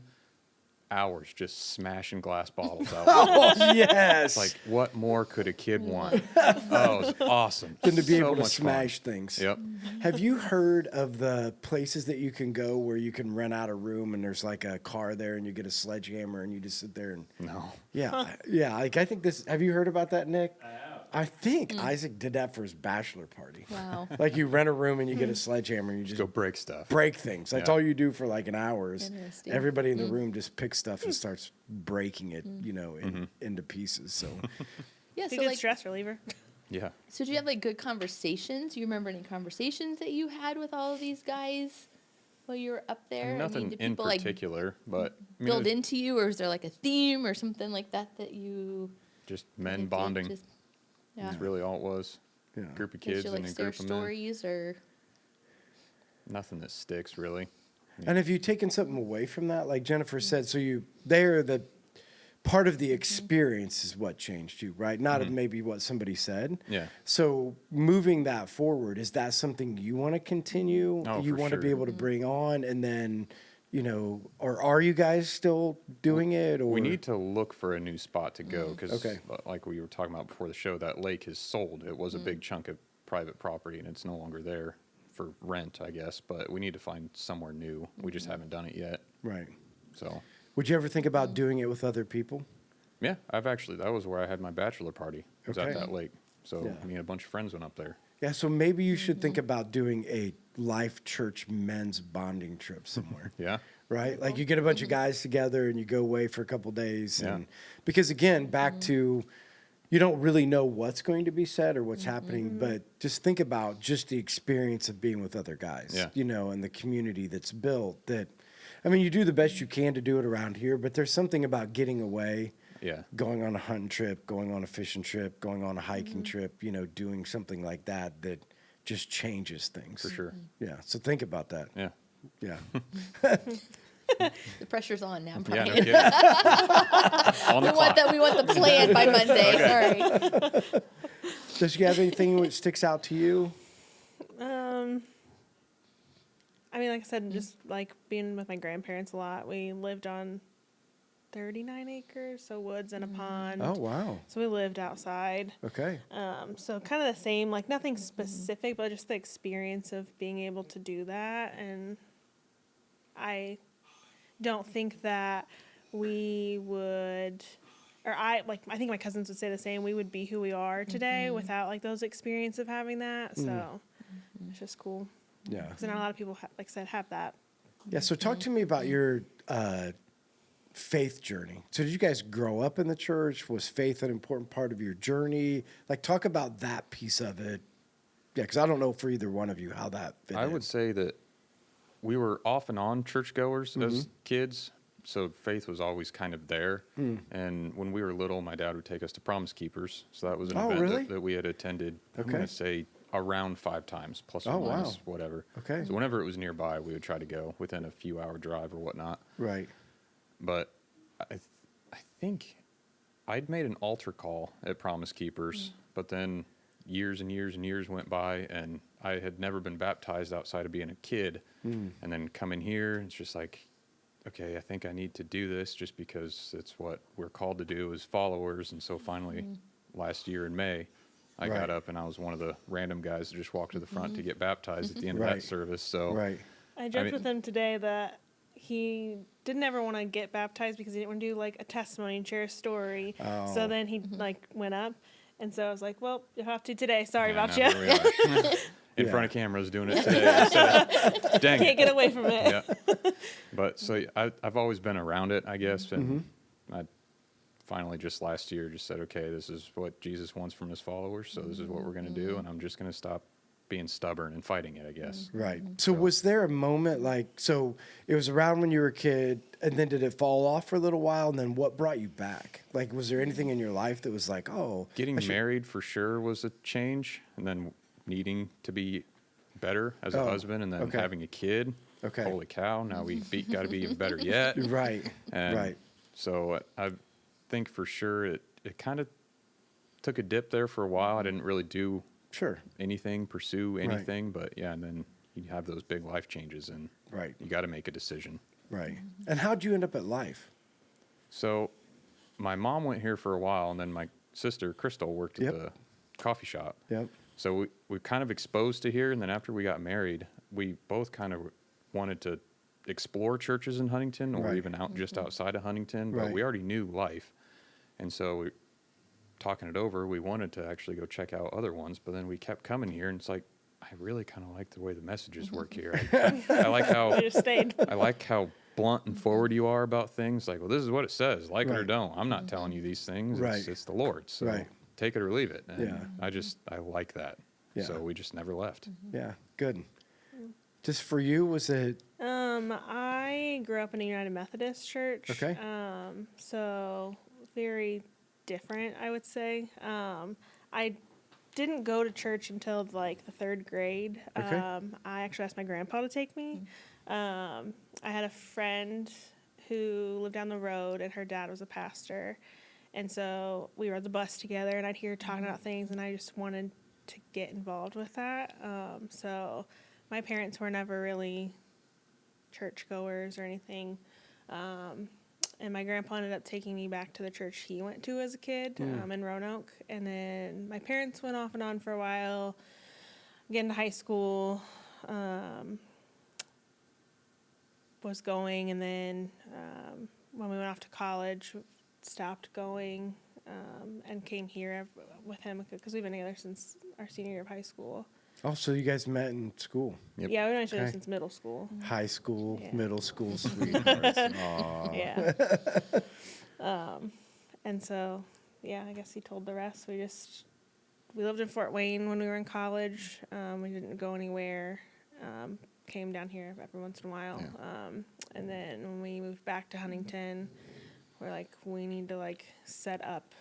hours just smashing glass bottles out. Oh yes, Like, what more could a kid want? Oh, it was awesome. than to be So able to much fun. smash things. Yep. Have you heard of the places that you can go where you can rent out a room and there's like a car there and you get a sledgehammer and you just sit there and No. yeah. Like I think this. Have you heard about that, Nick? I have. I think Isaac did that for his bachelor party. Wow. Like you rent a room and you get a sledgehammer and you Just just go break stuff. break things. That's Yeah. all you do for like an hour. Is Interesting. everybody in the room just picks stuff and starts breaking it, you know, into pieces. So Yeah, It's a so good like, stress reliever. Yeah. so do you have like good conversations? Do you remember any conversations that you had with all of these guys while you were up there? Nothing did in people like particular, but I mean, build it was into you, or is there like a theme or something like that that you just that men did bonding. just- yeah. That's really all it was. yeah. Group of Did kids you and like a share group of men. stories or Nothing that sticks, really. And have you taken something away from that? Like Jennifer said, so they're the part of the experience is what changed you, right? Not of maybe what somebody said. Yeah. So moving that forward, is that something you want to continue? Oh, You for want to be sure. able to bring on, and then, you know, or are you guys still doing it? Or We need to look for a new spot to go because, Okay. like we were talking about before the show, that lake is sold. It was a big chunk of private property, and it's no longer there for rent, I guess. But we need to find somewhere new. We just haven't done it yet. right. So, Would you ever think about doing it with other people? yeah, that was where I had my bachelor party. Was Okay. at that lake. So Yeah. me and a bunch of friends went up there. Yeah. So maybe you should think about doing a Life Church men's bonding trip somewhere. Yeah. Right? Like you get a bunch of guys together and you go away for a couple days. Yeah. And because again, back to you don't really know what's going to be said or what's happening, but just think about just the experience of being with other guys, Yeah. you know, and the community that's built that, I mean, you do the best you can to do it around here, but there's something about getting away, Yeah. going on a hunting trip, going on a fishing trip, going on a hiking trip, you know, doing something like that just changes things. For sure. Yeah. So think about that. Yeah. Yeah. the pressure's on now, Yeah, Brian? no kidding. On the clock. We want the plan by Monday. Sorry. Does you have anything which sticks out to you? I mean, like I said, just like being with my grandparents a lot. We lived on 39 acres, so woods and a pond. Oh, wow. So we lived outside. Okay. So kind of the same, like nothing specific, but just the experience of being able to do that. And I don't think that we would, or I think my cousins would say the same. We would be who we are today without like those experience of having that. So it's just cool. Yeah. Because not a lot of people, like I said, have that. Yeah. So talk to me about your faith journey. So did you guys grow up in the church? Was faith an important part of your journey? Like talk about that piece of it. Yeah, because I don't know for either one of you how that fit I in. would say that we were off and on churchgoers Mm-hmm. as kids, so faith was always kind of there. Hmm. And when we were little, my dad would take us to Promise Keepers. So that was an Oh, event really? that we had attended, I'm Okay. going to say around 5 times, plus or Oh, minus, wow. whatever. Okay. So whenever it was nearby, we would try to go within a few hour drive or whatnot. Right. But I think I'd made an altar call at Promise Keepers, but then years and years and years went by, and I had never been baptized outside of being a kid. And then coming here, it's just like, okay, I think I need to do this just because it's what we're called to do as followers. And so finally, last year in May, I Right. got up and I was one of the random guys that just walked to the front to get baptized at the end of Right. that service. So Right. I joked mean- with him today that he didn't ever want to get baptized because he didn't want to do like a testimony and share a story. Oh. So then he like went up, and so I was like, "Well, you'll have to today. Sorry yeah, about now you. here we are. In Yeah. front of cameras doing it today. So, dang Can't it. get away from it." Yeah. But so I've always been around it, I guess. And I finally just last year just said, okay, this is what Jesus wants from his followers. So this is what we're going to do. And I'm just going to stop being stubborn and fighting it, I guess. Right. So was there a moment like, so it was around when you were a kid, and then did it fall off for a little while? And then what brought you back? Like, was there anything in your life that was like, oh, Getting I should- married for sure was a change. And then needing to be better as a Oh, husband, and then okay. having a kid. Okay. Holy cow. Now we got to be even better yet. Right. And Right. so I think for sure it kind of took a dip there for a while. I didn't really do Sure. anything, pursue anything, but yeah, and then you have those big life changes and Right. you got to make a decision. Right. And how'd you end up at Life? So my mom went here for a while, and then my sister, Crystal, worked at Yep. the coffee shop. Yep. So we kind of exposed to here, and then after we got married, we both kind of wanted to explore churches in Huntington or Right. even out just outside of Huntington, but Right. we already knew Life. And so talking it over, we wanted to actually go check out other ones, but then we kept coming here, and it's like, I really kind of like the way the messages work here. I like how I just stayed. I like how blunt and forward you are about things. Like, well, this is what it says, like it or Right. don't. I'm not telling you these things. Right. It's the Lord. So Right. take it or leave it. And Yeah. I like that. Yeah. So we just never left. Yeah. Good. Just for you, was it? I grew up in a United Methodist church. Okay. So very different, I would say. I didn't go to church until like the 3rd grade. Okay. I actually asked my grandpa to take me. I had a friend who lived down the road, and her dad was a pastor. And so we rode the bus together, and I'd hear her talking about things, and I just wanted to get involved with that. So my parents were never really churchgoers or anything. And my grandpa ended up taking me back to the church he went to as a kid in Roanoke. And then my parents went off and on for a while, getting to high school, was going. And then when we went off to college, stopped going and came here with him because we've been together since our senior year of high school. Oh, so you guys met in school, Yep. Yeah, we've known each other Okay. since middle school. high school, Yeah. middle school, sweethearts. Aw. Yeah. And so, yeah, I guess he told the rest. We lived in Fort Wayne when we were in college. We didn't go anywhere. Came down here every once in a while. And then when we moved back to Huntington, we're like, we need to like set up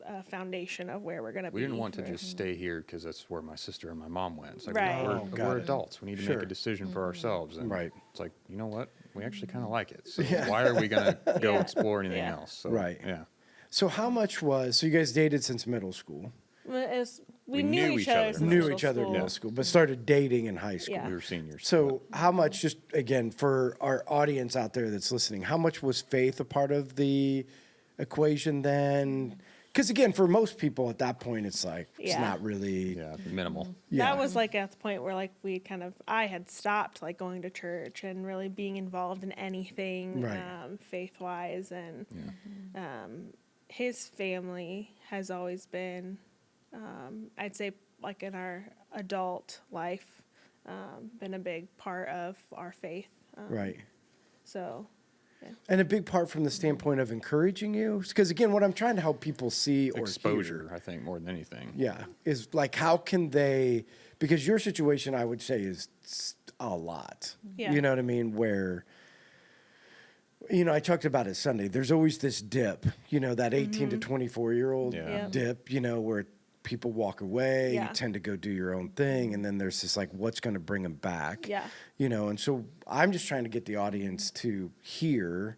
a foundation of where we're gonna be. We didn't want to for- just stay here because that's where my sister and my mom went. It's like, Right. we're, Oh, got we're it. adults. We need to Sure. make a decision for ourselves. And Right. it's like, you know what? We actually kind of like it. So Yeah. why are we going to go Yeah. explore anything Yeah. else? So, Right. Yeah. So how much was, so you guys dated since middle school, Well, we We knew knew each each other. other. Since knew middle each other in school. middle school, but started dating in high school? Yeah. We were seniors. So how much, just again, for our audience out there that's listening, how much was faith a part of the equation then? Because again, for most people at that point, it's like, it's Yeah. not really. Yeah, minimal. Yeah. That was like at the point where like I had stopped like going to church and really being involved in anything Right. faith wise, and Yeah. his family has always been, I'd say like in our adult life, been a big part of our faith. Right. So And a big part from the standpoint of encouraging you, because again, what I'm trying to help people see or Exposure, hear, I think, more than anything. yeah, is like how can they? Because your situation, I would say, is a lot. Yeah. You know what I mean? Where, I talked about it Sunday. There's always this dip. That 18 to 24-year-old Yeah. dip. Where people walk away. Yeah. You tend to go do your own thing, and then there's this like, what's going to bring them back? Yeah. And so I'm just trying to get the audience to hear,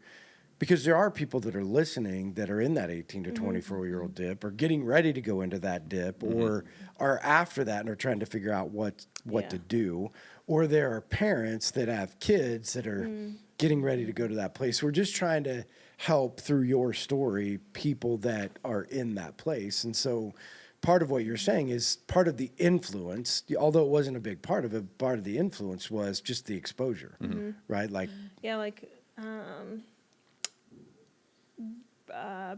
because there are people that are listening that are in that 18 to 24-year-old dip, or getting ready to go into that dip, or are after that and are trying to figure out what to do, or there are parents that have kids that are getting ready to go to that place. We're just trying to help through your story people that are in that place. And so part of what you're saying is part of the influence, although it wasn't a big part of it, part of the influence was just the exposure, right? Like, Yeah, like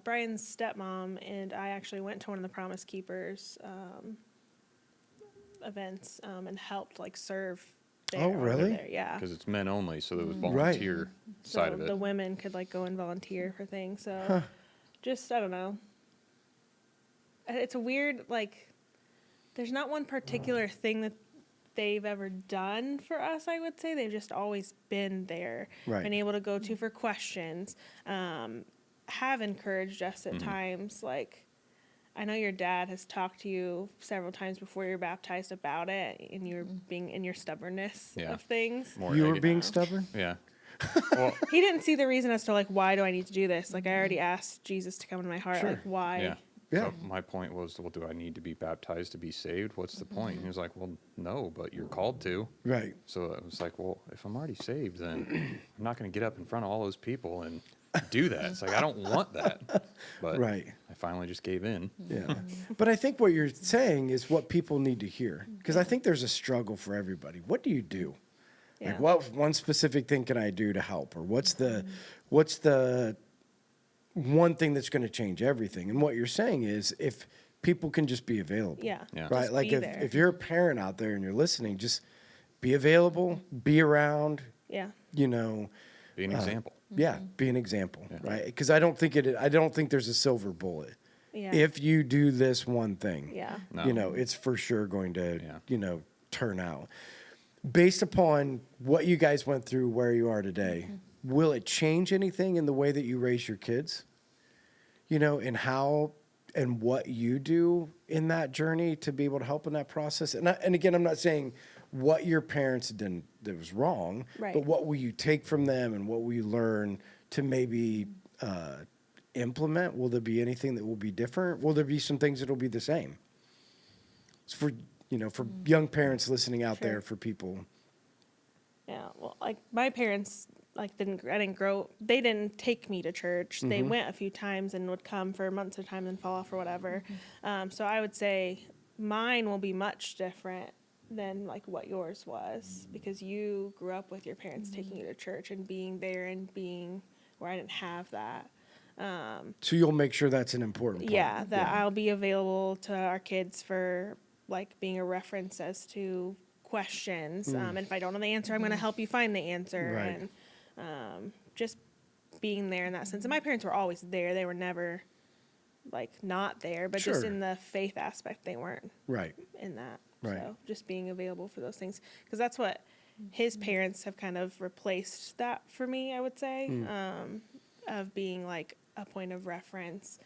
Brian's stepmom and I actually went to one of the Promise Keepers events and helped like serve there. Oh, over really? there, yeah. Because it's men only, so there was volunteer side So of it. the women could like go and volunteer for things. So just, I don't know. It's a weird, like, there's not one particular thing that they've ever done for us, I would say. They've just always been there, Right. been able to go to for questions, have encouraged us at times. Like, I know your dad has talked to you several times before you're baptized about it, and you're being in your stubbornness Yeah. of things. More you were negative. being stubborn? Yeah. Well, He didn't see the reason as to, like, why do I need to do this? Like, I already asked Jesus to come into my heart. Sure. Like, why? yeah. Yeah. So my point was, well, do I need to be baptized to be saved? What's the point? And he was like, well, no, but you're called to. Right. So I was like, well, if I'm already saved, then I'm not going to get up in front of all those people and do that. It's like, I don't want that. But Right. I finally just gave in. Yeah. But I think what you're saying is what people need to hear, because I think there's a struggle for everybody. What do you do? Yeah. Like, what one specific thing can I do to help? Or what's the one thing that's going to change everything? And what you're saying is if people can just be available. Yeah. Yeah. Right? Just Like be if, there. if you're a parent out there and you're listening, just be available, be around, Yeah. you know. Be an example. Yeah, be an example, Yeah. right? Because I don't think there's a silver bullet. Yeah. If you do this one thing, Yeah. No. it's for sure going to, Yeah. turn out. Based upon what you guys went through, where you are today, will it change anything in the way that you raise your kids? And how and what you do in that journey to be able to help in that process? And again, I'm not saying what your parents did that was wrong, Right. but what will you take from them and what will you learn to maybe implement? Will there be anything that will be different? Will there be some things that will be the same? It's for young parents listening out there, Sure. for people. Yeah. Well, like my parents, like I didn't grow. They didn't take me to church. They went a few times and would come for months at a time and fall off or whatever. So I would say mine will be much different than like what yours was, because you grew up with your parents taking you to church and being there and being where I didn't have that. So you'll make sure that's an important part. Yeah, that I'll be available to our kids for like being a reference as to questions. And if I don't know the answer, I'm going to help you find the answer. Right. And just being there in that sense. And my parents were always there. They were never like not there, but just Sure. in the faith aspect, they weren't Right. in that. Right. So just being available for those things, because that's what his parents have kind of replaced that for me, I would say, of being like a point of reference.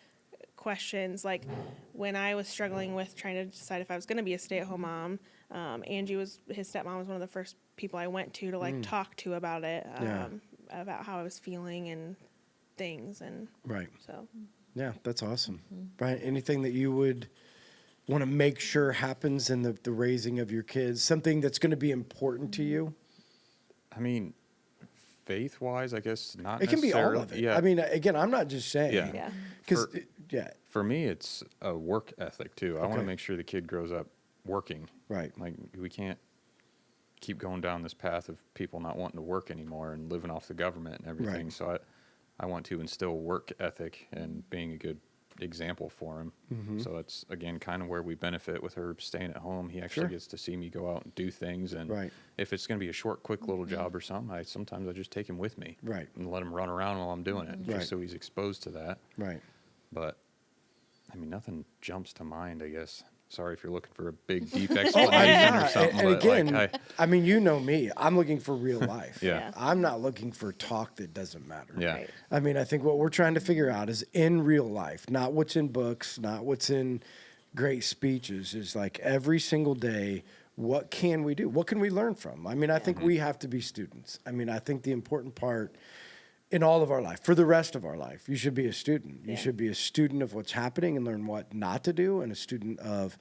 Questions like when I was struggling with trying to decide if I was going to be a stay-at-home mom, Angie his stepmom was one of the first people I went to like talk to about it, Yeah. about how I was feeling and things, and Right. so Yeah, that's awesome. Brian, anything that you would want to make sure happens in the raising of your kids? Something that's going to be important to you? I mean, faith-wise, I guess not It can be all necessarily. of it. Yeah. I mean, again, I'm not just saying. Yeah. yeah, Because, For- For me, it's a work ethic, too. I want Okay. to make sure the kid grows up working. right. Like, we can't keep going down this path of people not wanting to work anymore and living off the government and everything. Right. So I want to instill work ethic and being a good example for him. Mm-hmm. So it's, again, kind of where we benefit with her staying at home. He actually Sure. gets to see me go out and do things. And Right. if it's going to be a short, quick little job or something, sometimes I just take him with me. Right. And let him run around while I'm doing it, Right. just so he's exposed to that. Right. But, I mean, nothing jumps to mind, I guess. Sorry if you're looking for a big, deep explanation or something. And but again, like, I mean, you know me. I'm looking for real life. Yeah. I'm not looking for talk that doesn't matter. Yeah. Right. I mean, I think what we're trying to figure out is in real life, not what's in books, not what's in great speeches, is like every single day, what can we do? What can we learn from? I mean, I think we have to be students. I mean, I think the important part in all of our life, for the rest of our life, you should be a student. You Yeah. should be a student of what's happening and learn what not to do, and a student of,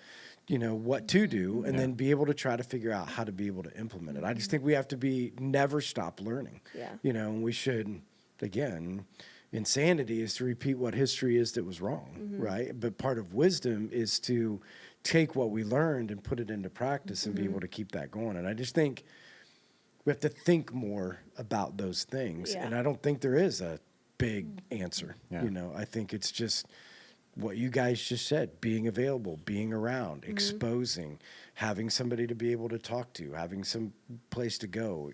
what to do, and then be able to try to figure out how to be able to implement it. I just think we have to never stop learning. Yeah. And we should, again, insanity is to repeat what history is that was wrong, right? But part of wisdom is to take what we learned and put it into practice and be able to keep that going. And I just think we have to think more about those things. Yeah. And I don't think there is a big answer. Yeah. I think it's just what you guys just said, being available, being around, exposing, having somebody to be able to talk to, having some place to go.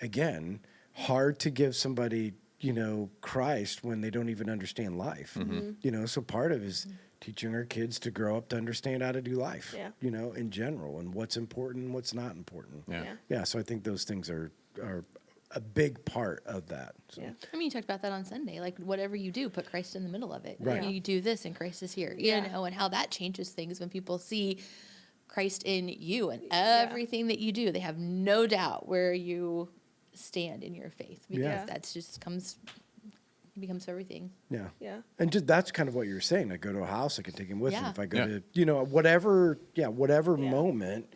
Again, hard to give somebody, Christ when they don't even understand life. So part of it is teaching our kids to grow up to understand how to do life, Yeah. in general, and what's important and what's not important. Yeah. Yeah. Yeah, so I think those things are a big part of that. So. Yeah. I mean, you talked about that on Sunday. Like, whatever you do, put Christ in the middle of it. Right. You do this, and Christ is here. Yeah. And how that changes things when people see Christ in you and everything that you do. They have no doubt where you stand in your faith, because Yeah. that's just becomes everything. Yeah. Yeah. And just, that's kind of what you were saying. I go to a house, I can take him with me. Yeah. If I go Yeah. to, whatever Yeah. moment,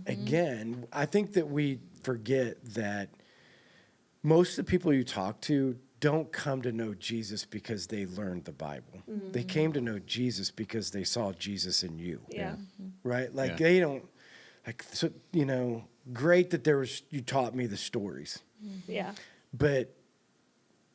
again, I think that we forget that most of the people you talk to don't come to know Jesus because they learned the Bible. They came to know Jesus because they saw Jesus in you. Yeah. Right? Like Yeah. they don't, so, great that you taught me the stories. Yeah. But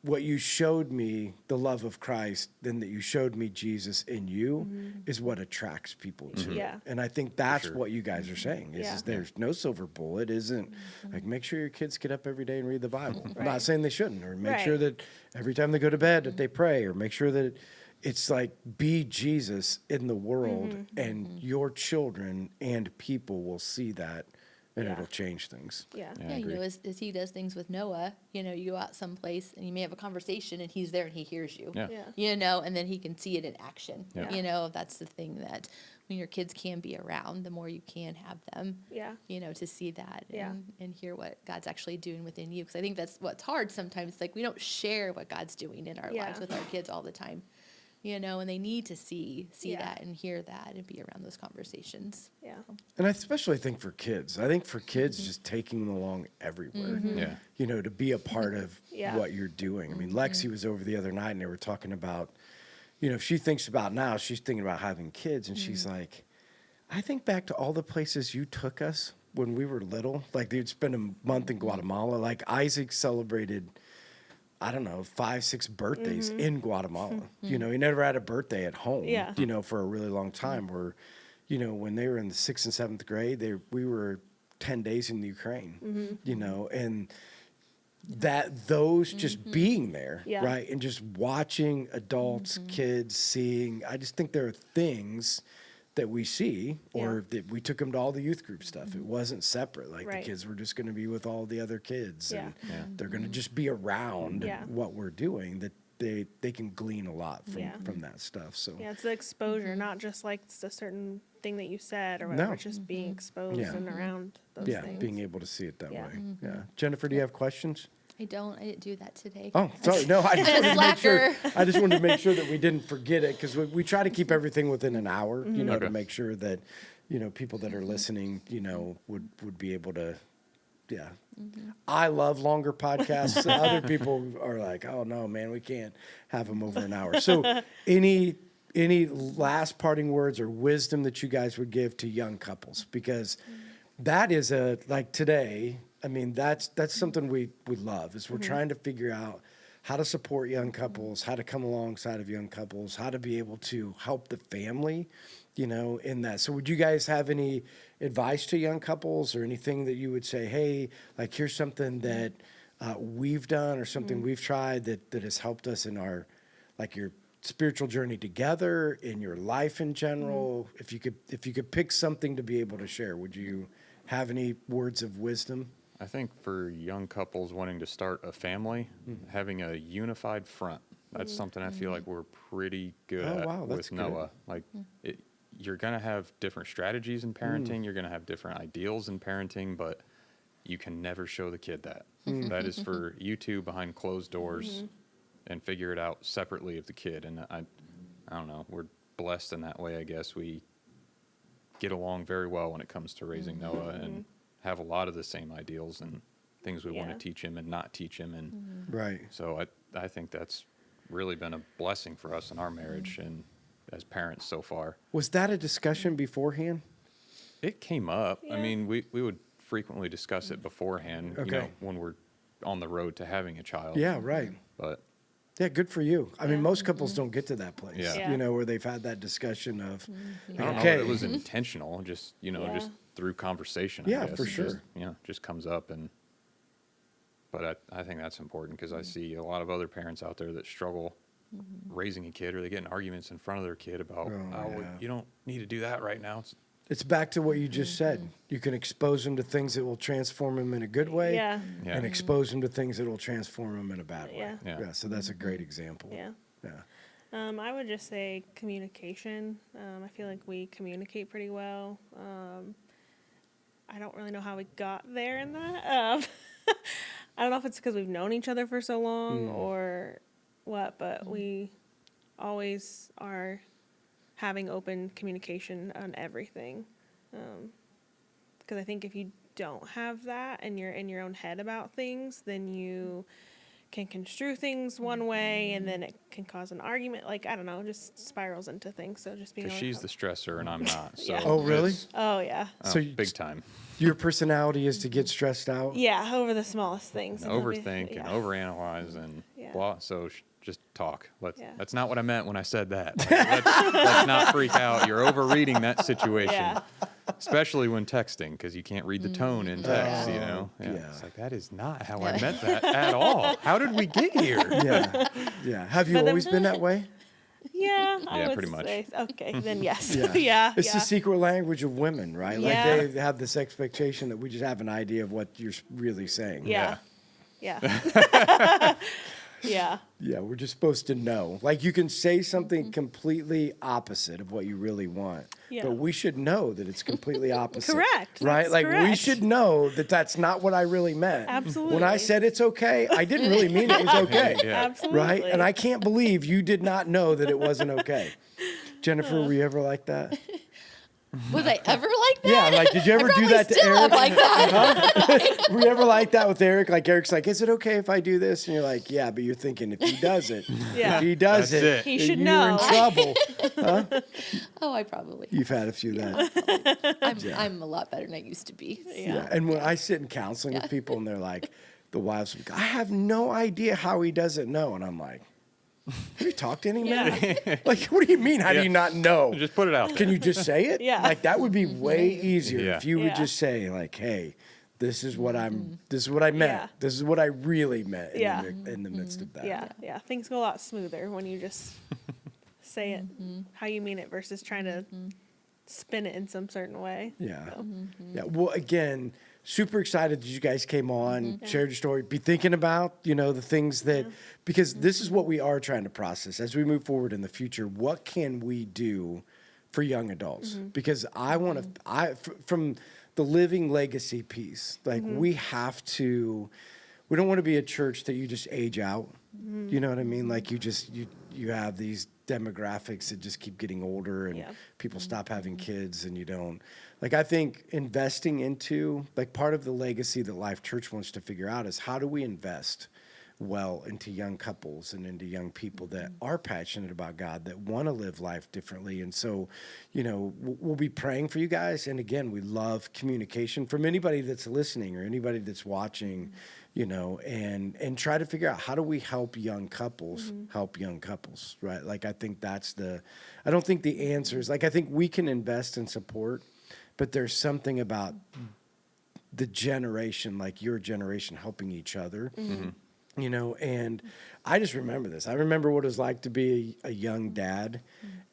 what you showed me, the love of Christ, then that you showed me Jesus in you, is what attracts people to it. Yeah. And I think that's sure. what you guys are saying is, Yeah. is there's no silver bullet. Isn't like, make sure your kids get up every day and read the Bible. I'm not Right. saying they shouldn't, or make Right. sure that every time they go to bed that they pray, or make sure that it's like, be Jesus in the world, and your children and people will see that, and Yeah. it'll change things. Yeah. Yeah, I Yeah, agree. as he does things with Noah, you go out someplace and you may have a conversation and he's there and he hears you. Yeah. Yeah. And then he can see it in action. Yeah. That's the thing, that when your kids can be around, the more you can have them, Yeah. to see that Yeah. and hear what God's actually doing within you. Because I think that's what's hard sometimes. Like, we don't share what God's doing in our Yeah. lives with our kids all the time. And they need to see Yeah. that and hear that and be around those conversations. Yeah. And I especially think for kids. I think for kids, just taking them along everywhere. Yeah. To be a part of Yeah. what you're doing. I mean, Lexi was over the other night and they were talking about, if she thinks about now, she's thinking about having kids. And she's like, I think back to all the places you took us when we were little. Like, they'd spend a month in Guatemala. Like, Isaac celebrated, I don't know, 5, 6 birthdays in Guatemala. He never had a birthday at home, Yeah. for a really long time. Where, when they were in the 6th and 7th grade, we were 10 days in the Ukraine, and those just being there, Yeah. right? And just watching adults, kids, seeing, I just think there are things that we see, or that we took them to all the youth group stuff. It wasn't separate. Like, Right. the kids were just going to be with all the other kids, Yeah. and they're going to just be around Yeah. what we're doing, that they can glean a lot from, Yeah. from that stuff. So Yeah, it's the exposure, not just like it's a certain thing that you said or whatever. No. It's just being exposed Yeah. and around those yeah, things. being able to see it that Yeah. way. Yeah. Jennifer, do you have questions? I didn't do that today. Oh, sorry. No, I just I'm a wanted to make sure. slacker. I just wanted to make sure that we didn't forget it, because we try to keep everything within an hour. To Okay. make sure that people that are listening, would be able to. Yeah, I love longer podcasts. Other people are like, "Oh no, man, we can't have them over an hour." So, any last parting words or wisdom that you guys would give to young couples, because that is like today. I mean, that's something we love, is we're trying to figure out how to support young couples, how to come alongside of young couples, how to be able to help the family, in that. So would you guys have any advice to young couples or anything that you would say, hey, like here's something that we've done or something we've tried that has helped us in our, like your spiritual journey together, in your life in general? If you could pick something to be able to share, would you have any words of wisdom? I think for young couples wanting to start a family, having a unified front, that's something I feel like we're pretty good at with Noah. Like, you're going to have different strategies in parenting. You're going to have different ideals in parenting, but you can never show the kid that. That is for you two behind closed doors and figure it out separately of the kid. And I don't know, we're blessed in that way, I guess. We get along very well when it comes to raising Noah and have a lot of the same ideals and things we want to teach him and not teach him. And Right. so I think that's really been a blessing for us in our marriage and as parents so far. Was that a discussion beforehand? It came up. Yeah. I mean, we would frequently discuss it beforehand, Okay. when we're on the road to having a child. Yeah, right. But Yeah, good for you. I mean, most couples don't get to that place, Yeah. where they've had that discussion of, I don't know that it was intentional, just, just through conversation, I Yeah, guess. for It sure. Just, just comes up. But I think that's important because I see a lot of other parents out there that struggle raising a kid, or they get in arguments in front of their kid about, you don't need to do that right now. It's back to what you just said. You can expose them to things that will transform them in a good way, Yeah. and expose them to things that will transform them in a bad way. Yeah. So that's a great example. Yeah. Yeah. I would just say communication. I feel like we communicate pretty well. I don't really know how we got there in that. I don't know if it's because we've known each other for so long or what, but we always are having open communication on everything. Because I think if you don't have that and you're in your own head about things, then you can construe things one way and then it can cause an argument. Like, I don't know, just spirals into things. So just being Because able to she's the stressor and I'm not. So Yeah. Oh, really? Oh, yeah. So you- big time. Your personality is to get stressed out? Yeah, over the smallest things. And And they'll be- overthink and yeah. overanalyze and Yeah. blah. So just talk. Yeah. That's not what I meant when I said that. Like, let's not freak out. You're overreading that situation, Yeah. especially when texting, because you can't read the tone in text. Yeah. It's like that is not how I meant that at all. How did we get here? Yeah. Yeah. Have you But then- always been that way? Yeah, I Yeah, would pretty much. say. Okay, then yes. Yeah. Yeah. It's the secret language of women, right? Like Yeah. they have this expectation that we just have an idea of what you're really saying. Yeah. Yeah. Yeah. Yeah, we're just supposed to know. Like you can say something completely opposite of what you really want, Yeah. but we should know that it's completely opposite. Correct. Right? That's Like we correct. should know that that's not what I really meant. When I Absolutely. said it's okay, I didn't really mean it was okay. Yeah. Absolutely. Right? And I can't believe you did not know that it wasn't okay. Jennifer, were you ever like that? Was I ever like that? Yeah, like did you ever do that to Still am Eric? like that. Were you ever like that with Eric? Like Eric's like, is it okay if I do this? And you're like, yeah, but you're thinking if he does it, Yeah. if he does That's it. He should you're know. in trouble. Oh, I probably. You've had a few of that. I'm a lot better than I used to be. So. Yeah. And when I sit in counseling with people and they're like, the wives, will be, I have no idea how he doesn't know. And I'm like, have you talked to any men? Yeah. Like, what do you mean? How do you not know? Just put it out there. Can you just say it? Yeah. Like that would be way easier Yeah. if you would Yeah. just say like, hey, this is what this is what I meant. Yeah. This is what I really meant Yeah. in the midst of that. Yeah. Yeah. Things go a lot smoother when you just say it how you mean it versus trying to spin it in some certain way. Yeah. So, Yeah. Well, again, super excited that you guys came on, shared your story, be thinking about, the things that, because this is what we are trying to process as we move forward in the future. What can we do for young adults? Because I want to, from the living legacy piece, like we don't want to be a church that you just age out. You know what I mean? Like you have these demographics that just keep getting older and Yeah. people stop having kids and you don't. Like I think investing into, like part of the legacy that Life Church wants to figure out is how do we invest well into young couples and into young people that are passionate about God, that want to live life differently. And so, we'll be praying for you guys. And again, we love communication from anybody that's listening or anybody that's watching, and try to figure out, how do we help young couples help young couples, right? Like, I think I don't think the answer is, like, I think we can invest and support, but there's something about the generation, like your generation, helping each other, and I just remember this. I remember what it was like to be a young dad,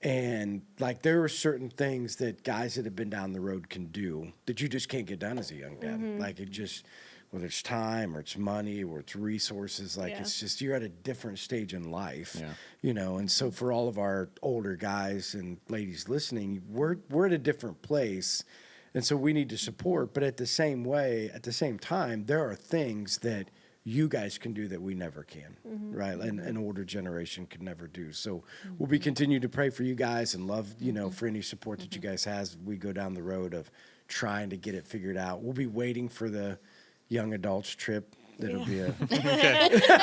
and like there were certain things that guys that have been down the road can do that you just can't get done as a young dad. Like, it just, whether it's time or it's money or it's resources, like it's just, you're at a different stage in life, and so for all of our older guys and ladies listening, we're at a different place. And so we need to support, but at the same time, there are things that you guys can do that we never can, right? And an older generation could never do. So we'll be continue to pray for you guys and love, for any support that you guys has. We go down the road of trying to get it figured out. We'll be waiting for the young adults trip. That'll be a Okay. I'll get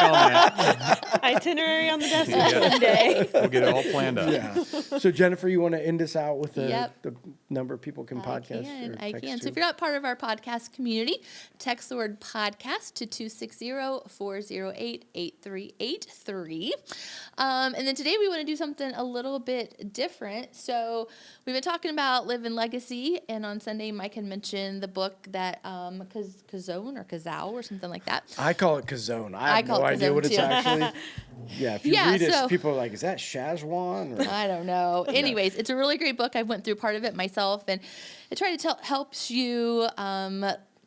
on that. itinerary on the desk one day. We'll get it all planned out. Yeah. So Jennifer, you want to end us out with the Yep. number of people can podcast? I or can. text So if you're not part of our podcast community, text the word podcast to 260-408-8383. And then today we want to do something a little bit different. So we've been talking about Living Legacy, and on Sunday Mike had mentioned the book that Kazone or Kazao or something like that. I call it Kazone. I have call no it idea Kazone what it's too. actually. Yeah, if you Yeah, read it, so- people are like, is that Shazwan? Or? I don't know. Anyways, it's a really great book. I went through part of it myself, and it tried to helps you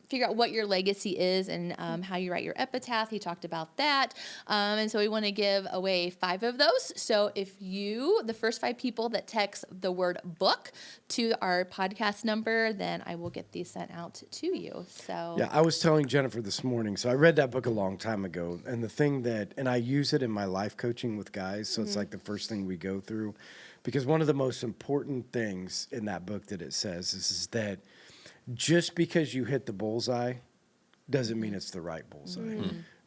figure out what your legacy is and how you write your epitaph. He talked about that. And so we want to give away 5 of those. So if the first 5 people that text the word book to our podcast number, then I will get these sent out to you. So Yeah, I was telling Jennifer this morning, so I read that book a long time ago, and and I use it in my life coaching with guys, so it's like the first thing we go through, because one of the most important things in that book that it says is that just because you hit the bullseye doesn't mean it's the right bullseye,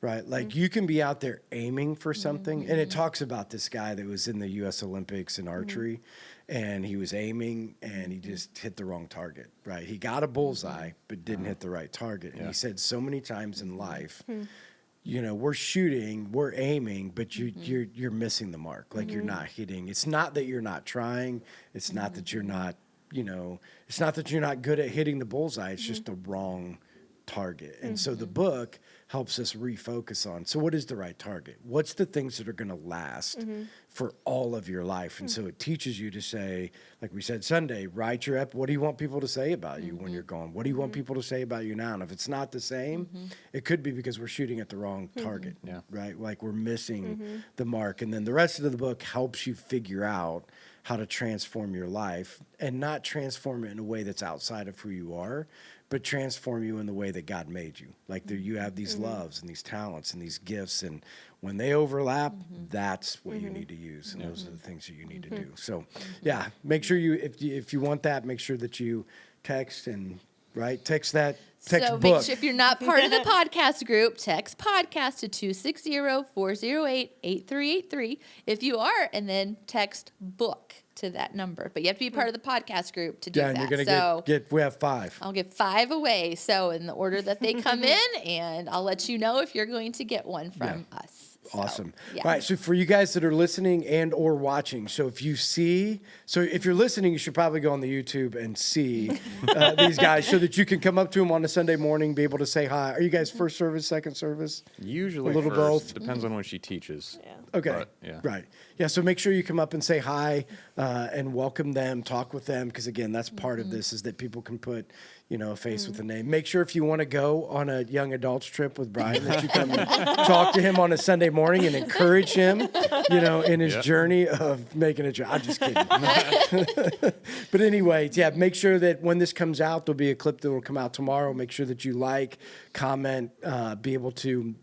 right? Like you can be out there aiming for something, and it talks about this guy that was in the U.S. Olympics in archery, and he was aiming, and he just hit the wrong target, right? He got a bullseye, but didn't hit the right target. And he said so many times in life, we're shooting, we're aiming, but you're missing the mark. Like you're not hitting. It's not that you're not trying. It's not that you're not, it's not that you're not good at hitting the bullseye. It's just the wrong target. And so the book helps us refocus on, so what is the right target? What's the things that are going to last for all of your life? And so it teaches you to say, like we said Sunday, write your what do you want people to say about you when you're gone? What do you want people to say about you now? And if it's not the same, it could be because we're shooting at the wrong target, right? Like we're missing the mark. And then the rest of the book helps you figure out how to transform your life, and not transform it in a way that's outside of who you are, but transform you in the way that God made you. Like you have these loves and these talents and these gifts, and when they overlap, that's what you need to use, and those are the things that you need to do. So, yeah, make sure if you want that, make sure that you text text so book. make sure if you're not part of the podcast group, text podcast to 260-408-8383 if you are, and then text book to that number. But you have to be part of the podcast group to do that. And you're going to get we have 5. I'll give 5 away. So in the order that they come in, and I'll let you know if you're going to get one from us. So, Awesome. yeah. All right. So for you guys that are listening and or watching, if you're listening, you should probably go on the YouTube and see these guys so that you can come up to them on a Sunday morning, be able to say hi. Are you guys first service, second service? Usually A little first. both. Depends on when she teaches. Yeah. Okay. But, yeah. Right. Yeah. So make sure you come up and say hi and welcome them, talk with them. Because again, that's part of this, is that people can put, a face with a name. Make sure if you want to go on a young adults trip with Bryan, that you come and talk to him on a Sunday morning and encourage him, in his journey of making a job. I'm just kidding. But anyway, make sure that when this comes out, there'll be a clip that will come out tomorrow. Make sure that you comment, be able to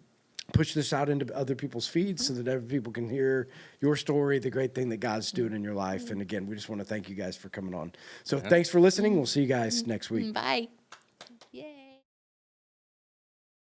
push this out into other people's feeds so that other people can hear your story, the great thing that God's doing in your life. And again, we just want to thank you guys for coming on. So thanks for listening. We'll see you guys next week. Bye.